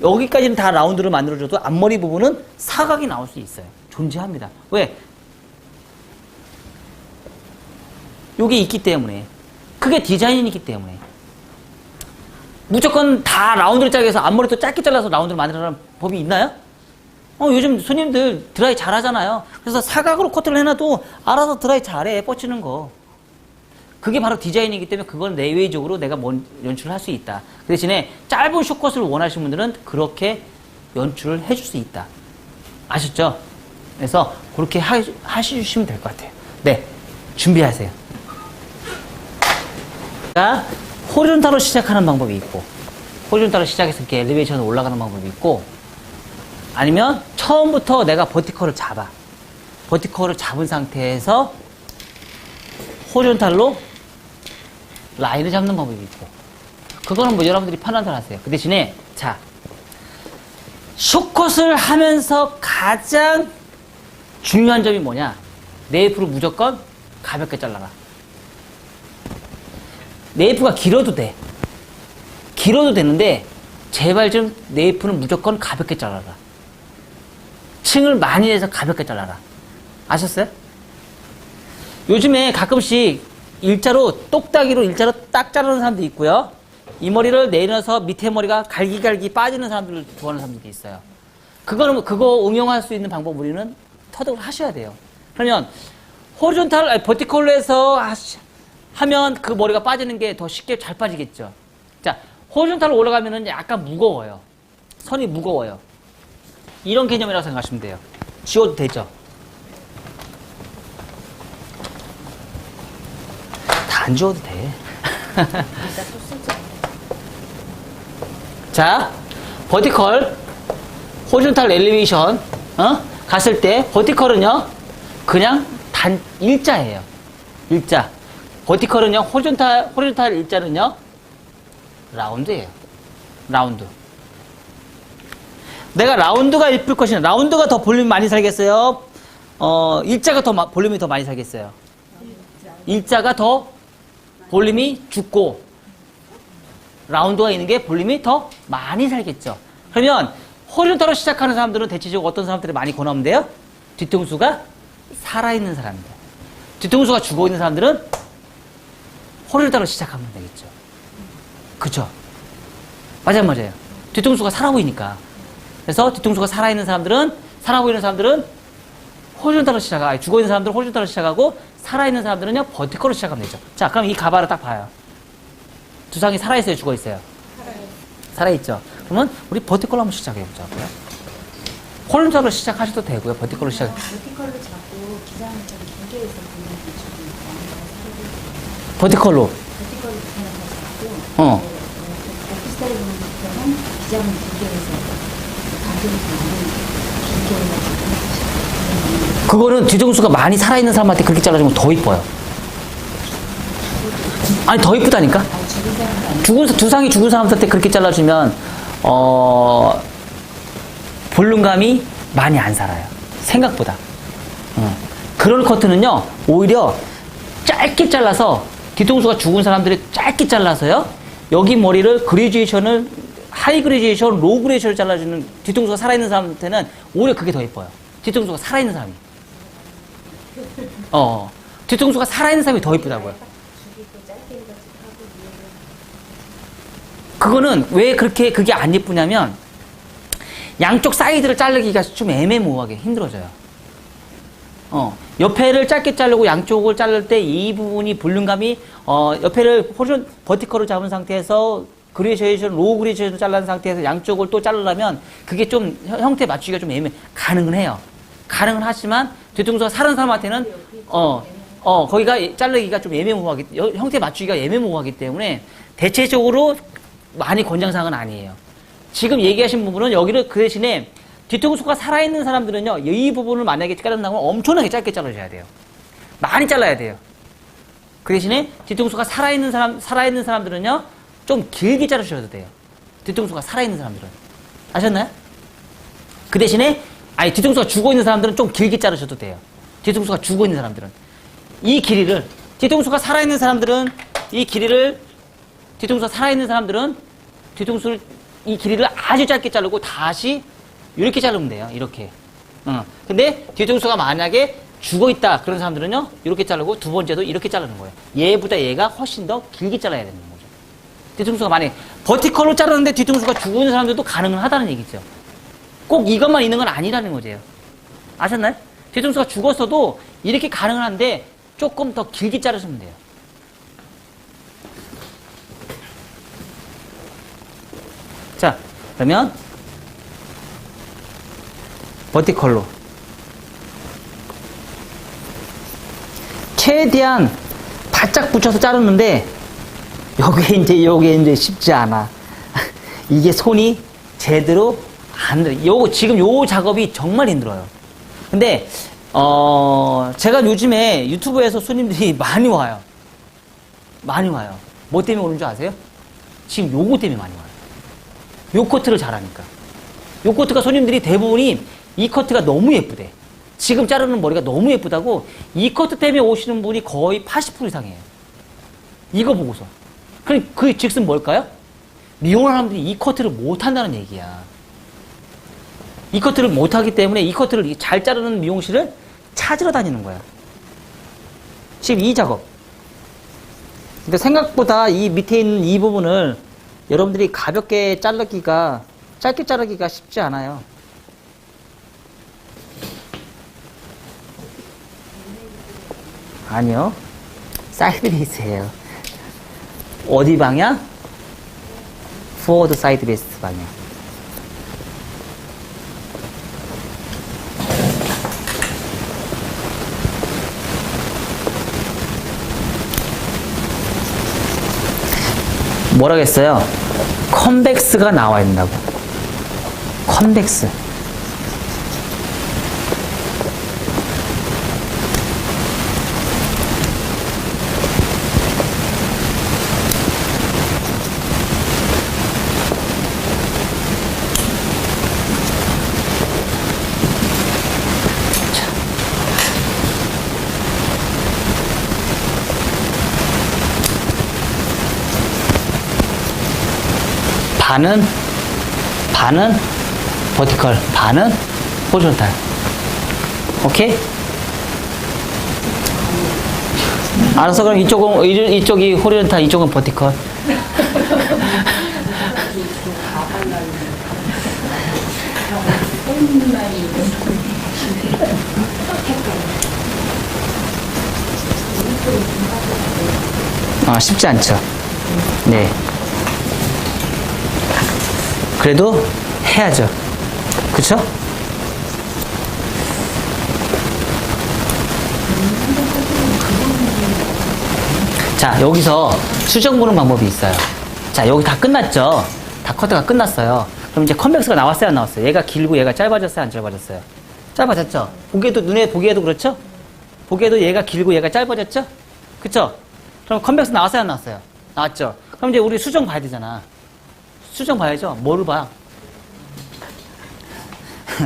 여기까지는 다 라운드로 만들어줘도 앞머리 부분은 사각이 나올 수 있어요. 존재합니다. 왜? 요게 있기 때문에. 그게 디자인이기 때문에. 무조건 다 라운드를 짜게 해서 앞머리도 짧게 잘라서 라운드를 만들어라는 법이 있나요? 요즘 손님들 드라이 잘 하잖아요. 그래서 사각으로 커트를 해놔도 알아서 드라이 잘해, 뻗치는 거. 그게 바로 디자인이기 때문에 그건 내외적으로 내가 연출을 할 수 있다. 그 대신에 짧은 숏컷을 원하시는 분들은 그렇게 연출을 해줄 수 있다. 아셨죠? 그래서 그렇게 하시면 될 것 같아요. 네, 준비하세요. 자, 호리존탈로 시작하는 방법이 있고, 호리존탈로 시작해서 이렇게 엘리베이션으로 올라가는 방법이 있고, 아니면 처음부터 내가 버티컬을 잡아. 버티컬을 잡은 상태에서 호리존탈로 라인을 잡는 방법이 있고, 그거는 뭐 여러분들이 편한 대로 하세요. 그 대신에, 자, 숏컷을 하면서 가장 중요한 점이 뭐냐? 네이프를 무조건 가볍게 잘라라. 네이프가 길어도 돼. 길어도 되는데 제발 좀 네이프는 무조건 가볍게 잘라라. 층을 많이 해서 가볍게 잘라라. 아셨어요? 요즘에 가끔씩 일자로 똑딱이로 일자로 딱 자르는 사람도 있고요. 이 머리를 내려서 밑에 머리가 갈기갈기 빠지는 사람들을 좋아하는 사람들이 있어요. 그거 응용할 수 있는 방법 우리는 터득을 하셔야 돼요. 그러면 버티컬로 해서 하면 그 머리가 빠지는 게 더 쉽게 잘 빠지겠죠. 자, 호리존탈로 올라가면은 약간 무거워요. 선이 무거워요. 이런 개념이라고 생각하시면 돼요. 지워도 되죠. 다 안 지워도 돼. 자, 버티컬, 호리존탈 엘리베이션, 갔을 때, 버티컬은요, 그냥 일자예요. 일자. 버티컬은요, 호리존탈 일자는요, 라운드예요. 라운드. 내가 라운드가 예쁠 것이냐, 라운드가 더 볼륨이 많이 살겠어요? 일자가 더 볼륨이 더 많이 살겠어요? 일자가 더 볼륨이 죽고, 라운드가 있는 게 볼륨이 더 많이 살겠죠. 그러면, 호리존탈로 시작하는 사람들은 대체적으로 어떤 사람들이 많이 권하면 돼요? 뒤통수가 살아있는 사람들. 뒤통수가 죽어있는 사람들은 호리존탈로 시작하면 되겠죠. 그쵸? 맞아요. 뒤통수가 살아 보이니까. 그래서 뒤통수가 살아있는 사람들은, 살아 보이는 사람들은 호리존탈로 죽어있는 사람들은 호리존탈로 시작하고, 살아있는 사람들은요, 버티컬로 시작하면 되죠. 자, 그럼 이 가발을 딱 봐요. 두상이 살아있어요, 죽어있어요? 살아있죠. 그러면 우리 버티컬로 한번 시작해보자고요. 호리존탈로 시작하셔도 되고요, 버티컬로 시작. 버티컬로 잡고 기장을 좀 길게 해서 보면 버티컬로. 버티컬로 기장을 잡고 오피스타일 보는 것처럼 기장을 길게 해서 간격을 길게 해가지고 그거는 뒤통수가 많이 살아있는 사람한테 그렇게 잘라주면 더 이뻐요. 아니, 더 이쁘다니까? 죽은 사람도 아니고 두상이 죽은 사람한테 그렇게 잘라주면, 볼륨감이 많이 안 살아요. 생각보다. 그런 커트는요, 오히려 짧게 잘라서, 뒤통수가 죽은 사람들이 짧게 잘라서요, 여기 머리를 그레듀에이션을, 하이 그레듀에이션, 로우 그레듀에이션을 잘라주는 뒤통수가 살아있는 사람한테는 오히려 그게 더 예뻐요. 뒤통수가 살아있는 사람이. 뒤통수가 살아있는 사람이 더 예쁘다고요. 그거는 왜 그게 안 예쁘냐면, 양쪽 사이드를 자르기가 좀 애매모호하게 힘들어져요. 옆에를 짧게 자르고 양쪽을 자를 때 이 부분이 볼륨감이, 옆에를 버티컬을 잡은 상태에서 그레듀에이션, 로우 그레듀에이션을 잘라는 상태에서 양쪽을 또 자르려면 그게 좀 형태 맞추기가 좀 가능은 해요. 가능은 하지만 뒤통수가 살은 사람한테는, 거기가 자르기가 좀 형태 맞추기가 애매모호하기 때문에 대체적으로 많이 권장사항은 아니에요. 지금 얘기하신 부분은 여기를 그 대신에 뒤통수가 살아있는 사람들은요, 이 부분을 만약에 자른다면 엄청나게 짧게 잘라줘야 돼요. 많이 잘라야 돼요. 그 대신에 뒤통수가 살아있는 사람들은요, 좀 길게 자르셔도 돼요. 뒤통수가 살아있는 사람들은. 아셨나요? 그 대신에, 뒤통수가 죽어있는 사람들은 좀 길게 자르셔도 돼요. 뒤통수가 죽어있는 사람들은. 이 길이를, 뒤통수가 살아있는 사람들은 뒤통수가 살아있는 사람들은 뒤통수를 이 길이를 아주 짧게 자르고 다시 이렇게 자르면 돼요. 이렇게. 근데 뒤통수가 만약에 죽어있다 그런 사람들은요, 이렇게 자르고 두 번째도 이렇게 자르는 거예요. 얘보다 얘가 훨씬 더 길게 잘라야 되는 거죠. 뒤통수가 만약에 버티컬로 자르는데 뒤통수가 죽어 있는 사람들도 가능은 하다는 얘기죠. 꼭 이것만 있는 건 아니라는 거죠. 아셨나요? 뒤통수가 죽었어도 이렇게 가능은 한데 조금 더 길게 자르시면 돼요. 자, 그러면 버티컬로 최대한 바짝 붙여서 자르는데 요게 이제 쉽지 않아. 이게 손이 제대로 안 돼. 지금 요 작업이 정말 힘들어요. 근데 제가 요즘에 유튜브에서 손님들이 많이 와요. 뭐 때문에 오는 줄 아세요? 지금 요거 때문에 많이 와요. 요 커트를 잘하니까. 요 커트가 손님들이 대부분이 이 커트가 너무 예쁘대. 지금 자르는 머리가 너무 예쁘다고 이 커트 때문에 오시는 분이 거의 80% 이상이에요. 이거 보고서. 그 즉슨 뭘까요? 미용을 하는 분들이 이 커트를 못 한다는 얘기야. 이 커트를 못하기 때문에 이 커트를 잘 자르는 미용실을 찾으러 다니는 거야. 지금 이 작업. 근데 생각보다 이 밑에 있는 이 부분을 여러분들이 가볍게 자르기가, 짧게 자르기가 쉽지 않아요. 아니요. 사이드 베이스예요. 어디 방향? 포워드 사이드 베이스 방향. 뭐라겠어요? 컨벡스가 나와야 된다고. 컨벡스. 반은 버티컬, 반은 호리존탈. 오케이? 알았어. 그럼 이쪽이 호리존탈, 이쪽은 버티컬. 쉽지 않죠. 네. 그래도 해야죠. 그쵸? 자, 여기서 수정 보는 방법이 있어요. 자, 여기 다 끝났죠? 다 커트가 끝났어요. 그럼 이제 컨벡스가 나왔어요, 안 나왔어요? 얘가 길고 얘가 짧아졌어요, 안 짧아졌어요? 짧아졌죠? 눈에 보기에도 그렇죠? 보기에도 얘가 길고 얘가 짧아졌죠? 그쵸? 그럼 컨벡스 나왔어요, 안 나왔어요? 나왔죠? 그럼 이제 우리 수정 봐야 되잖아. 수정 봐야죠. 뭐를 봐?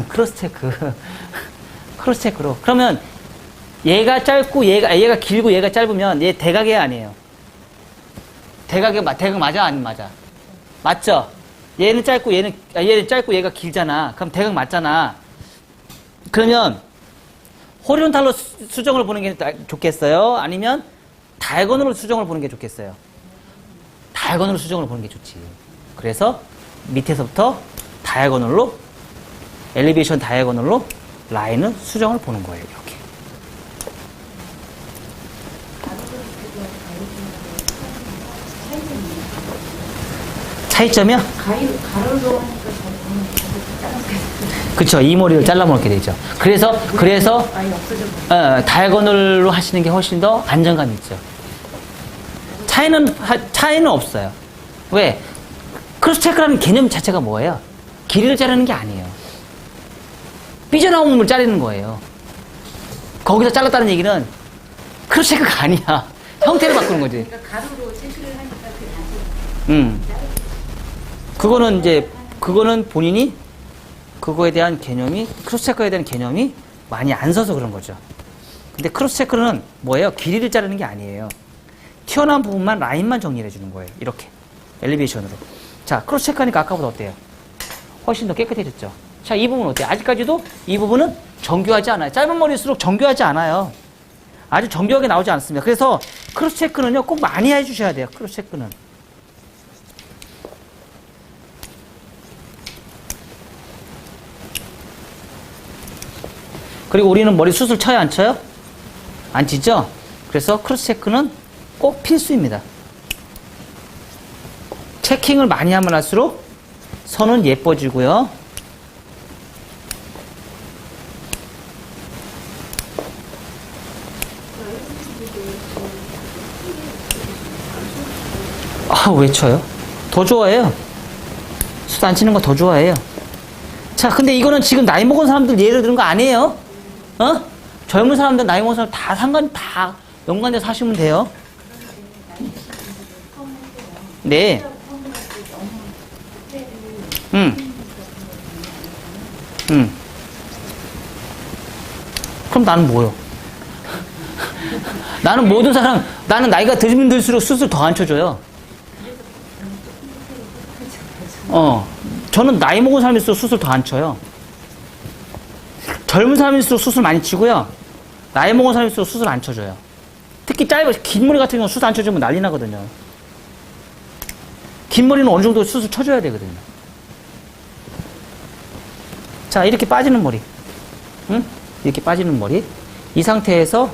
크로스 체크. 크로스 체크로. 그러면 얘가 짧고 얘가 길고 얘가 짧으면 얘 대각이 아니에요. 대각 맞아, 안 맞아? 맞죠? 얘는 짧고 얘는 짧고 얘가 길잖아. 그럼 대각 맞잖아. 그러면 호리존탈로 수정을 보는 게 좋겠어요? 아니면 다이아고널로 수정을 보는 게 좋겠어요? 다이아고널로 수정을 보는 게 좋지. 그래서 밑에서부터 다이아고널로, 엘리베이션 다이아고널로 라인을 수정을 보는 거예요. 이렇게. 차이점이요? 가로로 하니까 그쵸. 이 머리를 잘라먹게 되죠. 그래서 많이 없어져. 다이아고널로 하시는 게 훨씬 더 안정감이 있죠. 차이는 없어요. 왜? 크로스 체크라는 개념 자체가 뭐예요? 길이를 자르는 게 아니에요. 삐져나온 몸을 자르는 거예요. 거기서 잘랐다는 얘기는 크로스 체크가 아니야. 형태를 바꾸는 거지. 그러니까 가로로 체크를 하니까 그 다시 그거는 본인이 그거에 대한 개념이, 크로스 체크에 대한 개념이 많이 안 서서 그런 거죠. 근데 크로스 체크는 뭐예요? 길이를 자르는 게 아니에요. 튀어나온 부분만, 라인만 정리해 주는 거예요. 이렇게. 엘리베이션으로. 자, 크로스 체크하니까 아까보다 어때요? 훨씬 더 깨끗해졌죠. 자, 이 부분 어때요? 아직까지도 이 부분은 정교하지 않아요. 짧은 머리일수록 정교하지 않아요. 아주 정교하게 나오지 않습니다. 그래서 크로스 체크는요, 꼭 많이 해주셔야 돼요. 크로스 체크는. 그리고 우리는 머리 수술 쳐요, 안 쳐요? 안 치죠? 그래서 크로스 체크는 꼭 필수입니다. 체킹을 많이 하면 할수록 선은 예뻐지고요. 왜 쳐요? 더 좋아해요. 수도 안 치는 거 더 좋아해요. 자, 근데 이거는 지금 나이 먹은 사람들 예를 드는 거 아니에요? 젊은 사람들, 나이 먹은 사람 다 연관돼서 하시면 돼요. 네. 그럼 나는 뭐요? 나는 나이가 들면 들수록 수술 더 안 쳐줘요. 저는 나이 먹은 사람일수록 수술 더 안 쳐요. 젊은 사람일수록 수술 많이 치고요. 나이 먹은 사람일수록 수술 안 쳐줘요. 특히 긴 머리 같은 경우는 수술 안 쳐주면 난리 나거든요. 긴 머리는 어느 정도 수술 쳐줘야 되거든요. 자, 이렇게 빠지는 머리. 응? 이렇게 빠지는 머리. 이 상태에서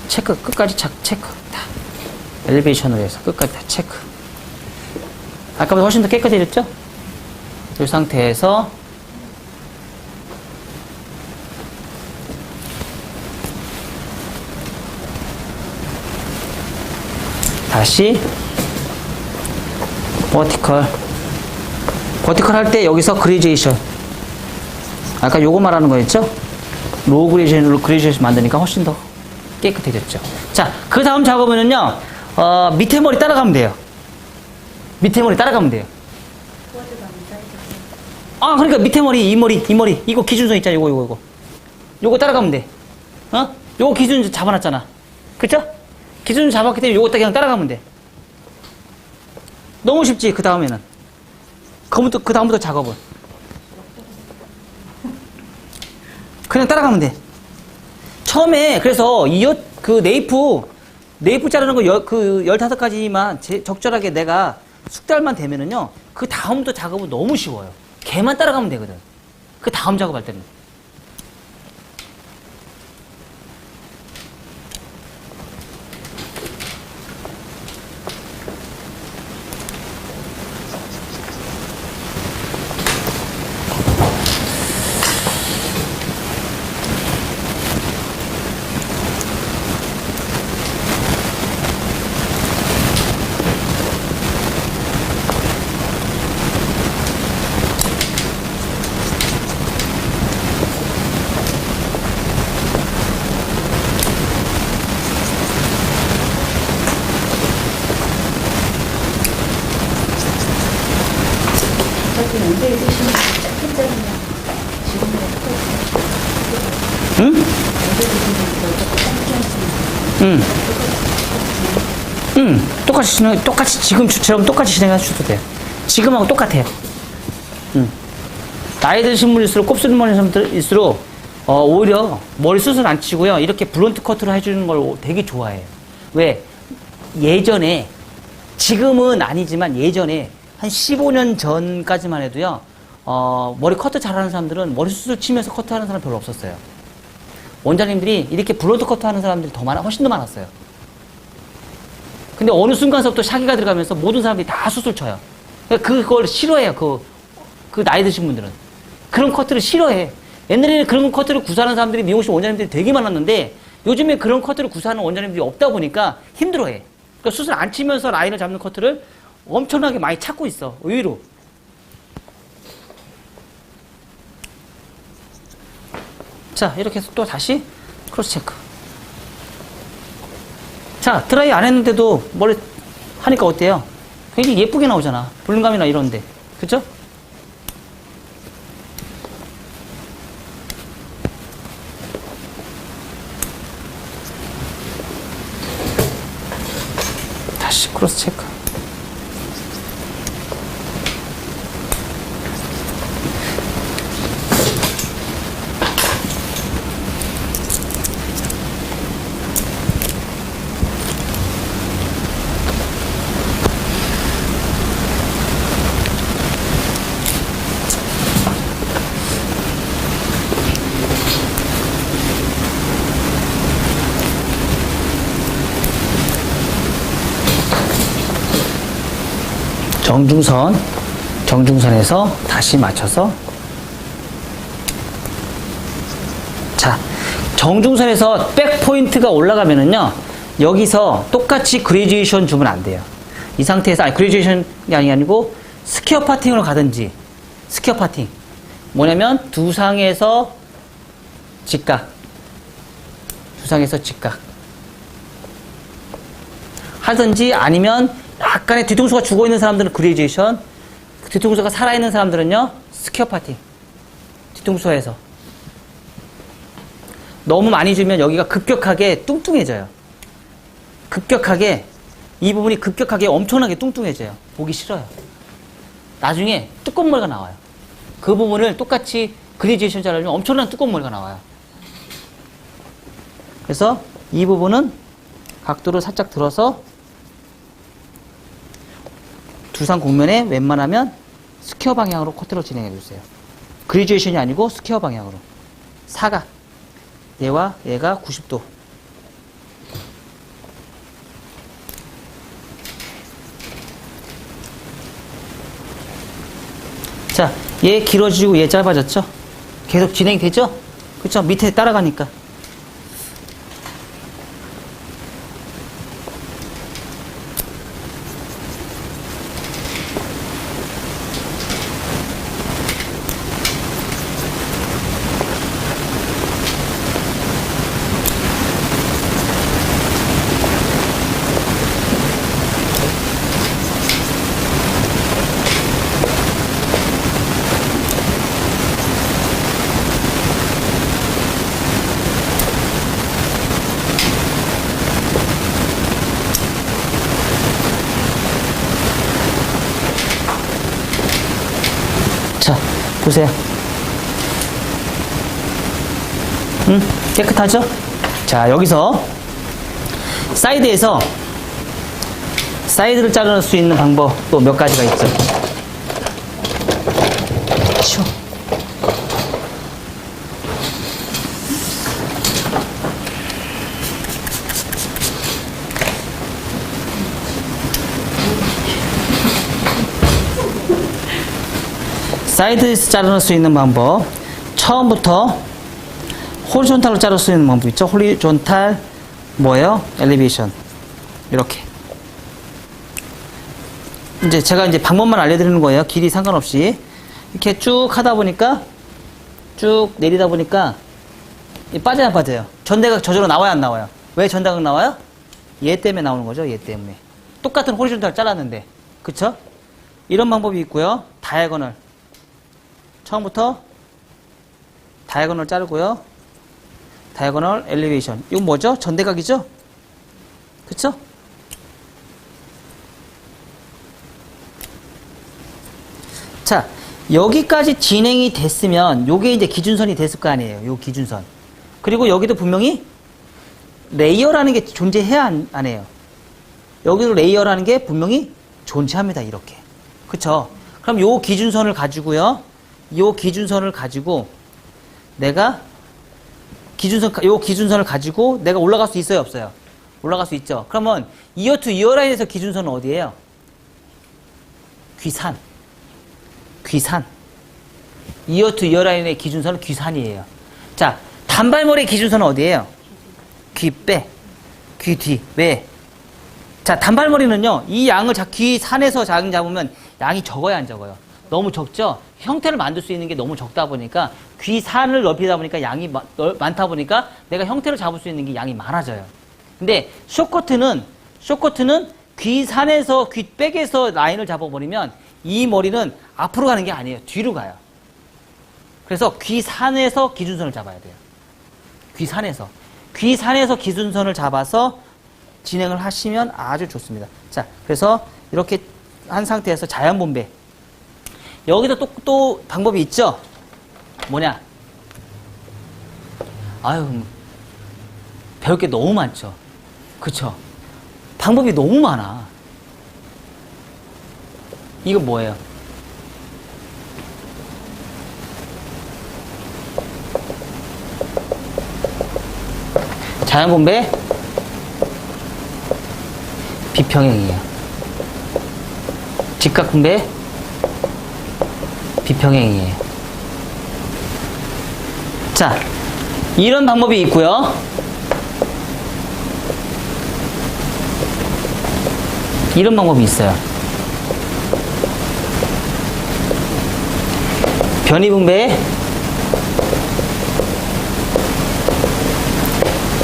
체크, 끝까지 체크. 다. 엘리베이션으로 해서 끝까지 다 체크. 아까보다 훨씬 더 깨끗해졌죠? 이 상태에서 다시 버티컬 할 때 여기서 그레이제이션, 아까 요거 말하는 거였죠? 로우 그레이제이션으로 그레이제이션 만드니까 훨씬 더 깨끗해졌죠. 자, 그 다음 작업은요, 밑에 머리 따라가면 돼요. 밑에 머리 따라가면 돼요. 아, 그러니까 밑에 머리, 이 머리, 이거 기준선 있잖아. 요거 따라가면 돼. 요거 기준 잡아놨잖아. 그쵸? 기준 잡았기 때문에 요거 그냥 따라가면 돼. 너무 쉽지, 그 다음에는. 그 다음부터 작업은. 그냥 따라가면 돼. 처음에, 그래서 네이프 자르는 거 15가지만 적절하게 내가 숙달만 되면은요, 그 다음부터 작업은 너무 쉬워요. 걔만 따라가면 되거든. 그 다음 작업할 때는. 저기 연대에 드시면 짧게 자르면 지금보다 똑같아요. 응? 연대 드시면 더 짧게 하시면 응. 똑같이 지금처럼 똑같이 진행하셔도 돼요. 지금하고 똑같아요. 응. 나이 드신 분일수록 곱슬머리일수록 오히려 머리 수술 안 치고요. 이렇게 블론트 커트를 해주는 걸 되게 좋아해요. 왜? 예전에, 지금은 아니지만 예전에 한 15년 전까지만 해도요, 머리 커트 잘하는 사람들은 머리 수술 치면서 커트하는 사람 별로 없었어요. 원장님들이 이렇게 블론트 커트 하는 사람들이 훨씬 더 많았어요. 근데 어느 순간서부터 샤기가 들어가면서 모든 사람들이 다 수술 쳐요. 그러니까 그걸 싫어해요. 그 나이 드신 분들은. 그런 커트를 싫어해. 옛날에는 그런 커트를 구사하는 사람들이 미용실 원장님들이 되게 많았는데 요즘에 그런 커트를 구사하는 원장님들이 없다 보니까 힘들어해. 그러니까 수술 안 치면서 라인을 잡는 커트를 엄청나게 많이 찾고 있어. 의외로. 자, 이렇게 해서 또 다시 크로스 체크. 자, 드라이 안 했는데도 머리 하니까 어때요? 굉장히 예쁘게 나오잖아. 볼륨감이나 이런데. 그쵸? 다시 크로스 체크. 정중선에서 다시 맞춰서. 자, 정중선에서 백 포인트가 올라가면은요, 여기서 똑같이 그레듀에이션 주면 안 돼요. 이 상태에서, 그레듀에이션이 아니고 스퀘어 파팅으로 가든지. 스퀘어 파팅 뭐냐면 두상에서 직각, 하든지, 아니면 약간의 뒤통수가 죽어있는 사람들은 그레듀에이션, 뒤통수가 살아있는 사람들은요, 스퀘어 파팅. 뒤통수에서. 너무 많이 주면 여기가 급격하게 뚱뚱해져요. 이 부분이 급격하게 엄청나게 뚱뚱해져요. 보기 싫어요. 나중에 뚜껑머리가 나와요. 그 부분을 똑같이 그레듀에이션 자르면 엄청난 두꺼운 머리가 나와요. 그래서 이 부분은 각도를 살짝 들어서 두상 곡면에 웬만하면 스퀘어 방향으로 커트를 진행해 주세요. 그레듀에이션이 아니고 스퀘어 방향으로. 사각. 얘와 얘가 90도. 자, 얘 길어지고 얘 짧아졌죠? 계속 진행되죠? 그쵸? 밑에 따라가니까. 자, 보세요. 깨끗하죠? 자, 여기서 사이드에서 사이드를 자를 수 있는 방법 또 몇 가지가 있죠. 치워. 사이드에서 자를 수 있는 방법. 처음부터 호리존탈로 자를 수 있는 방법 있죠? 호리존탈 뭐예요? 엘리베이션. 이렇게. 이제 제가 이제 방법만 알려드리는 거예요. 길이 상관없이. 이렇게 쭉 하다 보니까 쭉 내리다 보니까 빠져야 안 빠져요. 전대각 저절로 나와야 안 나와요. 왜 전대각 나와요? 얘 때문에 나오는 거죠. 얘 때문에. 똑같은 호리존탈 잘랐는데. 그쵸? 이런 방법이 있고요. 다이아고널. 처음부터 다이아고널 자르고요. 다이아고널 엘리베이션. 이건 뭐죠? 전대각이죠? 그쵸? 자, 여기까지 진행이 됐으면 요게 이제 기준선이 됐을 거 아니에요. 요 기준선. 그리고 여기도 분명히 레이어라는 게 존재해야 안 해요. 여기도 레이어라는 게 분명히 존재합니다. 이렇게. 그쵸? 그럼 요 기준선을 가지고요. 요 기준선을 가지고 내가 요 기준선을 가지고 내가 올라갈 수 있어요? 없어요? 올라갈 수 있죠. 그러면 이어 투 이어 라인에서 기준선은 어디예요? 귀산. 귀산. 이어 투 이어 라인의 기준선은 귀산이에요. 자, 단발머리의 기준선은 어디예요? 귀빼. 귀 뒤. 왜? 자, 단발머리는요. 이 양을 귀산에서 양 잡으면 양이 적어요, 안 적어요? 너무 적죠? 형태를 만들 수 있는 게 너무 적다 보니까 귀산을 넓히다 보니까 양이 많다 보니까 내가 형태를 잡을 수 있는 게 양이 많아져요. 근데 숏커트는 귀산에서 귀백에서 라인을 잡아버리면 이 머리는 앞으로 가는 게 아니에요. 뒤로 가요. 그래서 귀산에서 기준선을 잡아야 돼요. 귀산에서 기준선을 잡아서 진행을 하시면 아주 좋습니다. 자, 그래서 이렇게 한 상태에서 자연분배. 여기도 또 방법이 있죠? 뭐냐? 아유, 배울 게 너무 많죠? 그쵸? 방법이 너무 많아. 이거 뭐예요? 자연분배 비평행이에요. 직각분배 비평행이에요. 자, 이런 방법이 있고요. 이런 방법이 있어요. 변이분배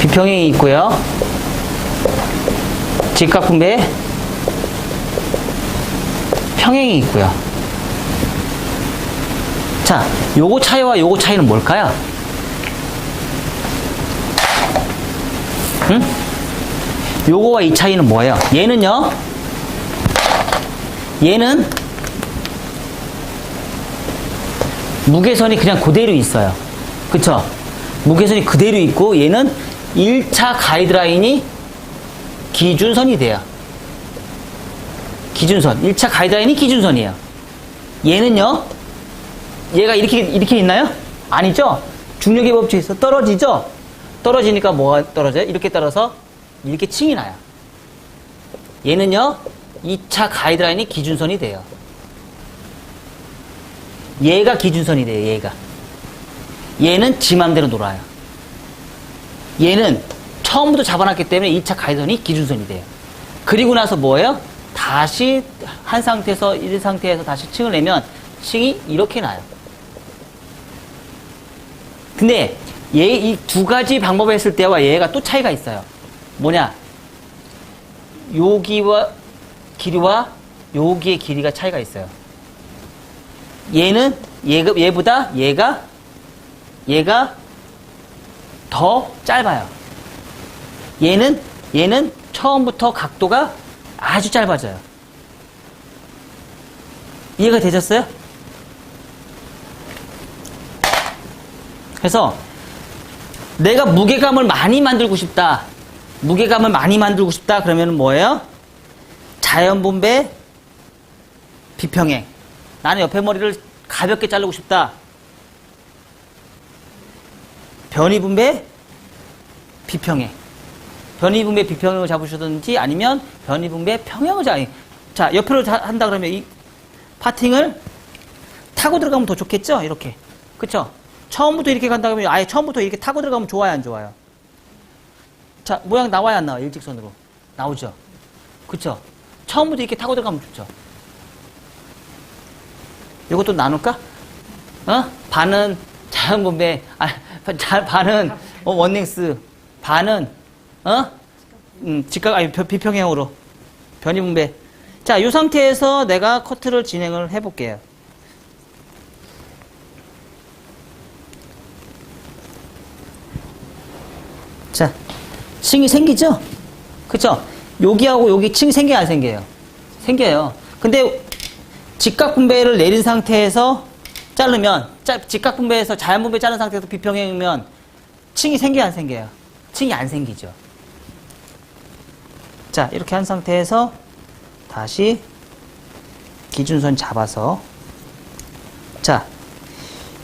비평행이 있고요. 직각분배 평행이 있고요. 자, 요거 차이와 요거 차이는 뭘까요? 응? 요거와 이 차이는 뭐예요? 얘는요, 무게선이 그냥 그대로 있어요. 그쵸? 무게선이 그대로 있고 얘는 1차 가이드라인이 기준선이 돼요. 기준선. 1차 가이드라인이 기준선이에요. 얘는요, 얘가 이렇게 있나요? 아니죠? 중력의 법칙에서 떨어지죠? 떨어지니까 뭐가 떨어져요? 이렇게 떨어서 이렇게 층이 나요. 얘는요, 2차 가이드라인이 기준선이 돼요. 얘가 기준선이 돼요, 얘가. 얘는 지 맘대로 놀아요. 얘는 처음부터 잡아놨기 때문에 2차 가이드선이 기준선이 돼요. 그리고 나서 뭐예요? 다시 한 상태에서, 이 상태에서 다시 층을 내면 층이 이렇게 나요. 근데 얘 이 두 가지 방법을 했을 때와 얘가 또 차이가 있어요. 뭐냐? 여기와 길이와 여기의 길이가 차이가 있어요. 얘는 얘보다 얘가 더 짧아요. 얘는 처음부터 각도가 아주 짧아져요. 이해가 되셨어요? 그래서 내가 무게감을 많이 만들고 싶다. 무게감을 많이 만들고 싶다. 그러면 뭐예요? 자연분배 비평행. 나는 옆에 머리를 가볍게 자르고 싶다. 변이분배 비평행. 변이분배 비평행을 잡으시든지 아니면 변이분배 평행을 자, 옆으로 한다 그러면 이 파팅을 타고 들어가면 더 좋겠죠? 이렇게. 그쵸? 처음부터 이렇게 간다 그러면 아예 처음부터 이렇게 타고 들어가면 좋아요, 안 좋아요? 자, 모양 나와야 안 나와요? 일직선으로. 나오죠? 그쵸? 처음부터 이렇게 타고 들어가면 좋죠? 이것도 나눌까? 반은 자연분배, 반은 원랭스, 반은 비평행으로 변이분배. 자, 이 상태에서 내가 커트를 진행을 해볼게요. 자, 층이 생기죠? 그쵸? 여기하고 여기 층이 생겨요, 안 생겨요? 생겨요. 근데 직각분배를 내린 상태에서 자르면, 직각분배에서 자연분배 자른 상태에서 비평행이면 층이 생겨요, 안 생겨요? 층이 안 생기죠. 자, 이렇게 한 상태에서 다시 기준선 잡아서 자,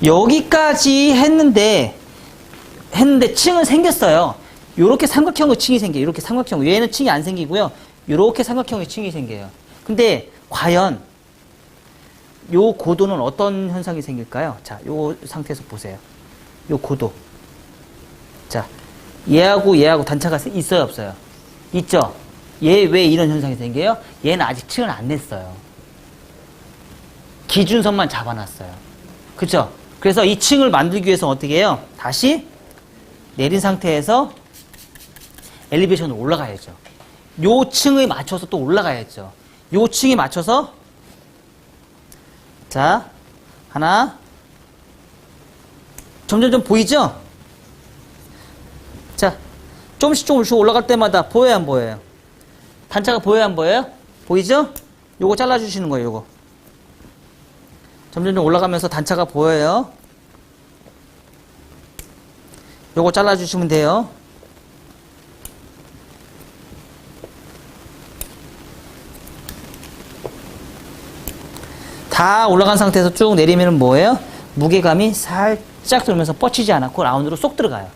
여기까지 했는데 층은 생겼어요. 요렇게 삼각형의 층이 생겨요. 이렇게 삼각형. 얘는 층이 안 생기고요. 요렇게 삼각형의 층이 생겨요. 근데 과연 요 고도는 어떤 현상이 생길까요? 자, 요 상태에서 보세요. 요 고도. 자, 얘하고 단차가 있어요, 없어요? 있죠? 얘 왜 이런 현상이 생겨요? 얘는 아직 층을 안 냈어요. 기준선만 잡아놨어요. 그쵸? 그래서 이 층을 만들기 위해서 어떻게 해요? 다시 내린 상태에서 엘리베이션으로 올라가야죠. 요 층에 맞춰서 또 올라가야죠. 요 층에 맞춰서 자, 하나 점점 보이죠? 자, 조금씩 올라갈 때마다 보여요, 안 보여요? 단차가 보여요, 안 보여요? 보이죠? 요거 잘라주시는 거예요, 요거. 점점 올라가면서 단차가 보여요. 요거 잘라주시면 돼요. 다 올라간 상태에서 쭉 내리면 뭐예요? 무게감이 살짝 들면서 뻗치지 않고 라운드로 쏙 들어가요.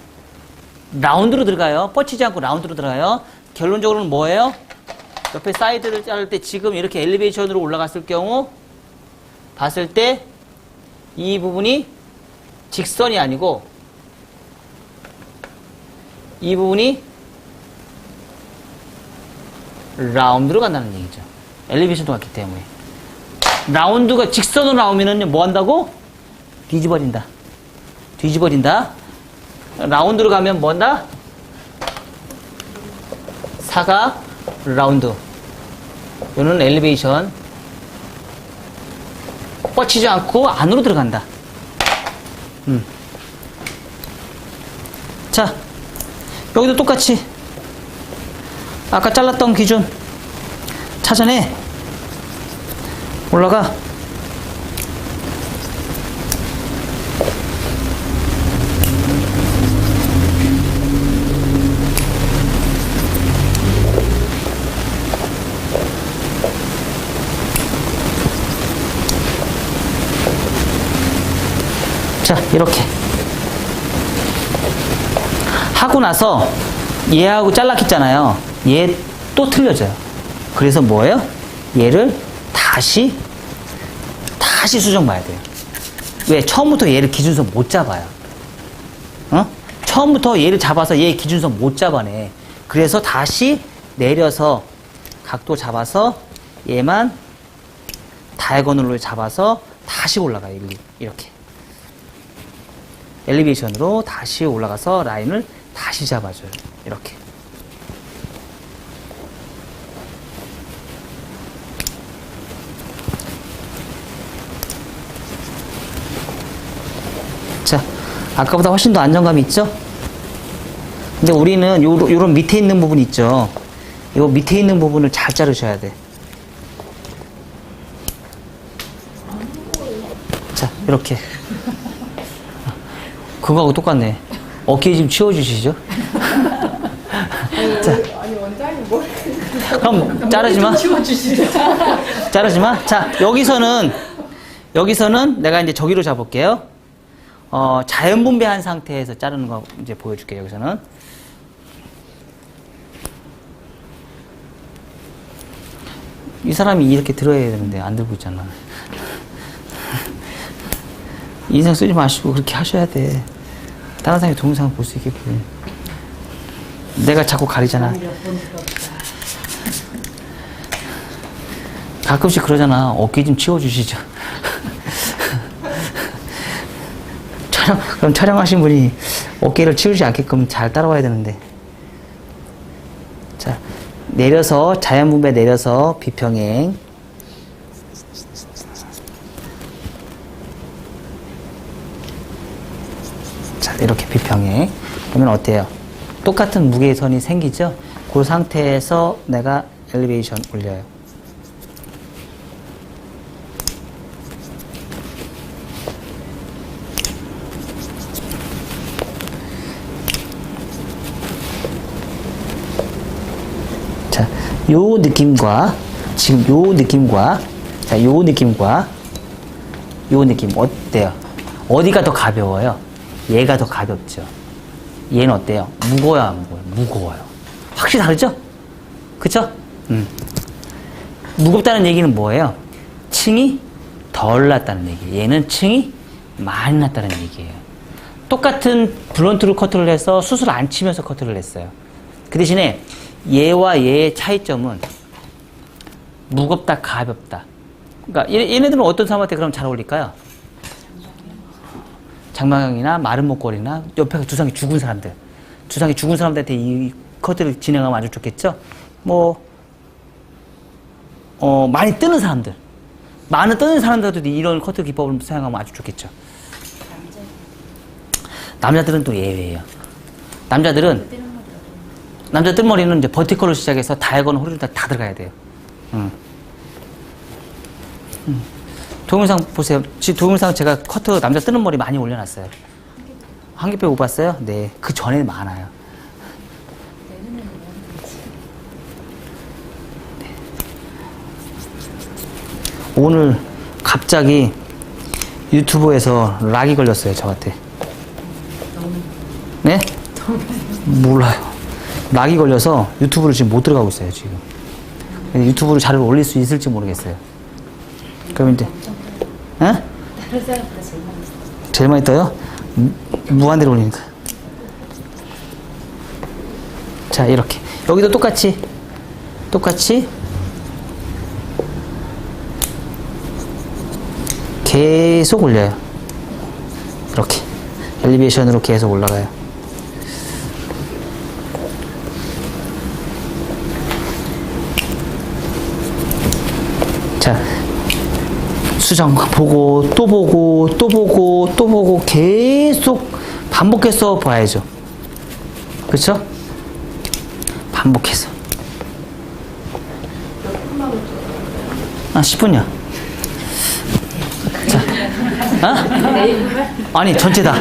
라운드로 들어가요. 뻗치지 않고 라운드로 들어가요. 결론적으로는 뭐예요? 옆에 사이드를 자를 때 지금 이렇게 엘리베이션으로 올라갔을 경우 봤을 때 이 부분이 직선이 아니고 이 부분이 라운드로 간다는 얘기죠. 엘리베이션도 갔기 때문에. 라운드가 직선으로 나오면은 뭐 한다고? 뒤집어진다. 뒤집어진다. 라운드로 가면 뭐 한다? 사각 라운드. 이거는 엘리베이션. 뻗치지 않고 안으로 들어간다. 자, 여기도 똑같이 아까 잘랐던 기준 찾아내. 올라가. 자, 이렇게. 하고 나서 얘하고 잘랐겠잖아요. 얘 또 틀려져요. 그래서 뭐예요? 얘를 다시 수정 봐야 돼요. 왜? 처음부터 얘를 기준선 못 잡아요. 어? 처음부터 얘를 잡아서 얘 기준선 못 잡아내. 그래서 다시 내려서 각도 잡아서 얘만 다이아고널로 잡아서 다시 올라가요. 이렇게. 엘리베이션으로 다시 올라가서 라인을 다시 잡아줘요. 이렇게. 자, 아까보다 훨씬 더 안정감이 있죠? 근데 우리는 요런 밑에 있는 부분 있죠? 요 밑에 있는 부분을 잘 자르셔야 돼. 자, 이렇게. 그거하고 똑같네. 어깨 좀 치워주시죠? 자. 아니 원장님 뭘 그럼 자르지 마. 치워주시죠. 자르지 마. 자, 여기서는 내가 이제 저기로 잡을게요. 자연 분배한 상태에서 자르는 거 이제 보여줄게요. 여기서는. 이 사람이 이렇게 들어야 되는데 안 들고 있잖아. 인상 쓰지 마시고 그렇게 하셔야 돼. 다른 사람이 동영상을 볼 수 있게끔. 내가 자꾸 가리잖아. 가끔씩 그러잖아. 어깨 좀 치워주시죠. 그럼 촬영하신 분이 어깨를 치우지 않게끔 잘 따라와야 되는데. 자, 내려서, 자연 분배 내려서 비평행. 자, 이렇게 비평행. 그러면 어때요? 똑같은 무게선이 생기죠? 그 상태에서 내가 엘리베이션 올려요. 자, 요 느낌과, 지금 요 느낌과, 자, 요 느낌과, 요 느낌 어때요? 어디가 더 가벼워요? 얘가 더 가볍죠? 얘는 어때요? 무거워요, 안 무거워요? 무거워요. 확실히 다르죠? 그쵸? 무겁다는 얘기는 뭐예요? 층이 덜 났다는 얘기예요. 얘는 층이 많이 났다는 얘기예요. 똑같은 블런트로 커트를 해서 수술 안 치면서 커트를 했어요. 그 대신에 얘와 얘의 차이점은 무겁다, 가볍다. 그러니까 얘네들은 어떤 사람한테 그럼 잘 어울릴까요? 장마경이나 마른 목걸이나 옆에 두상이 죽은 사람들. 두상이 죽은 사람들한테 이 커트를 진행하면 아주 좋겠죠? 많이 뜨는 사람들. 많은 뜨는 사람들도 이런 커트 기법을 사용하면 아주 좋겠죠. 남자들은 또 예외예요. 남자들 뜬머리는 이제 버티컬로 시작해서 다이아고널 호리존탈 다 들어가야 돼요. 동영상 보세요. 지금 동영상 제가 커트 남자 뜨는 머리 많이 올려놨어요. 한 개 빼고 못 봤어요? 네. 그 전에 많아요. 네. 오늘 갑자기 유튜브에서 락이 걸렸어요, 저한테. 네? 몰라요. 락이 걸려서 유튜브를 지금 못 들어가고 있어요, 지금. 유튜브로 자료를 올릴 수 있을지 모르겠어요. 그럼 이제, 에? 다른 사람보다 제일 많이 써요. 제일 많이 떠요? 무한대로 올리니까. 자, 이렇게. 여기도 똑같이 계속 올려요. 이렇게. 엘리베이션으로 계속 올라가요. 자, 수정 보고 또 보고 또 보고 또 보고 계속 반복해서 봐야죠. 그렇죠? 반복해서. 10분이요. 자, 아니 전체 다.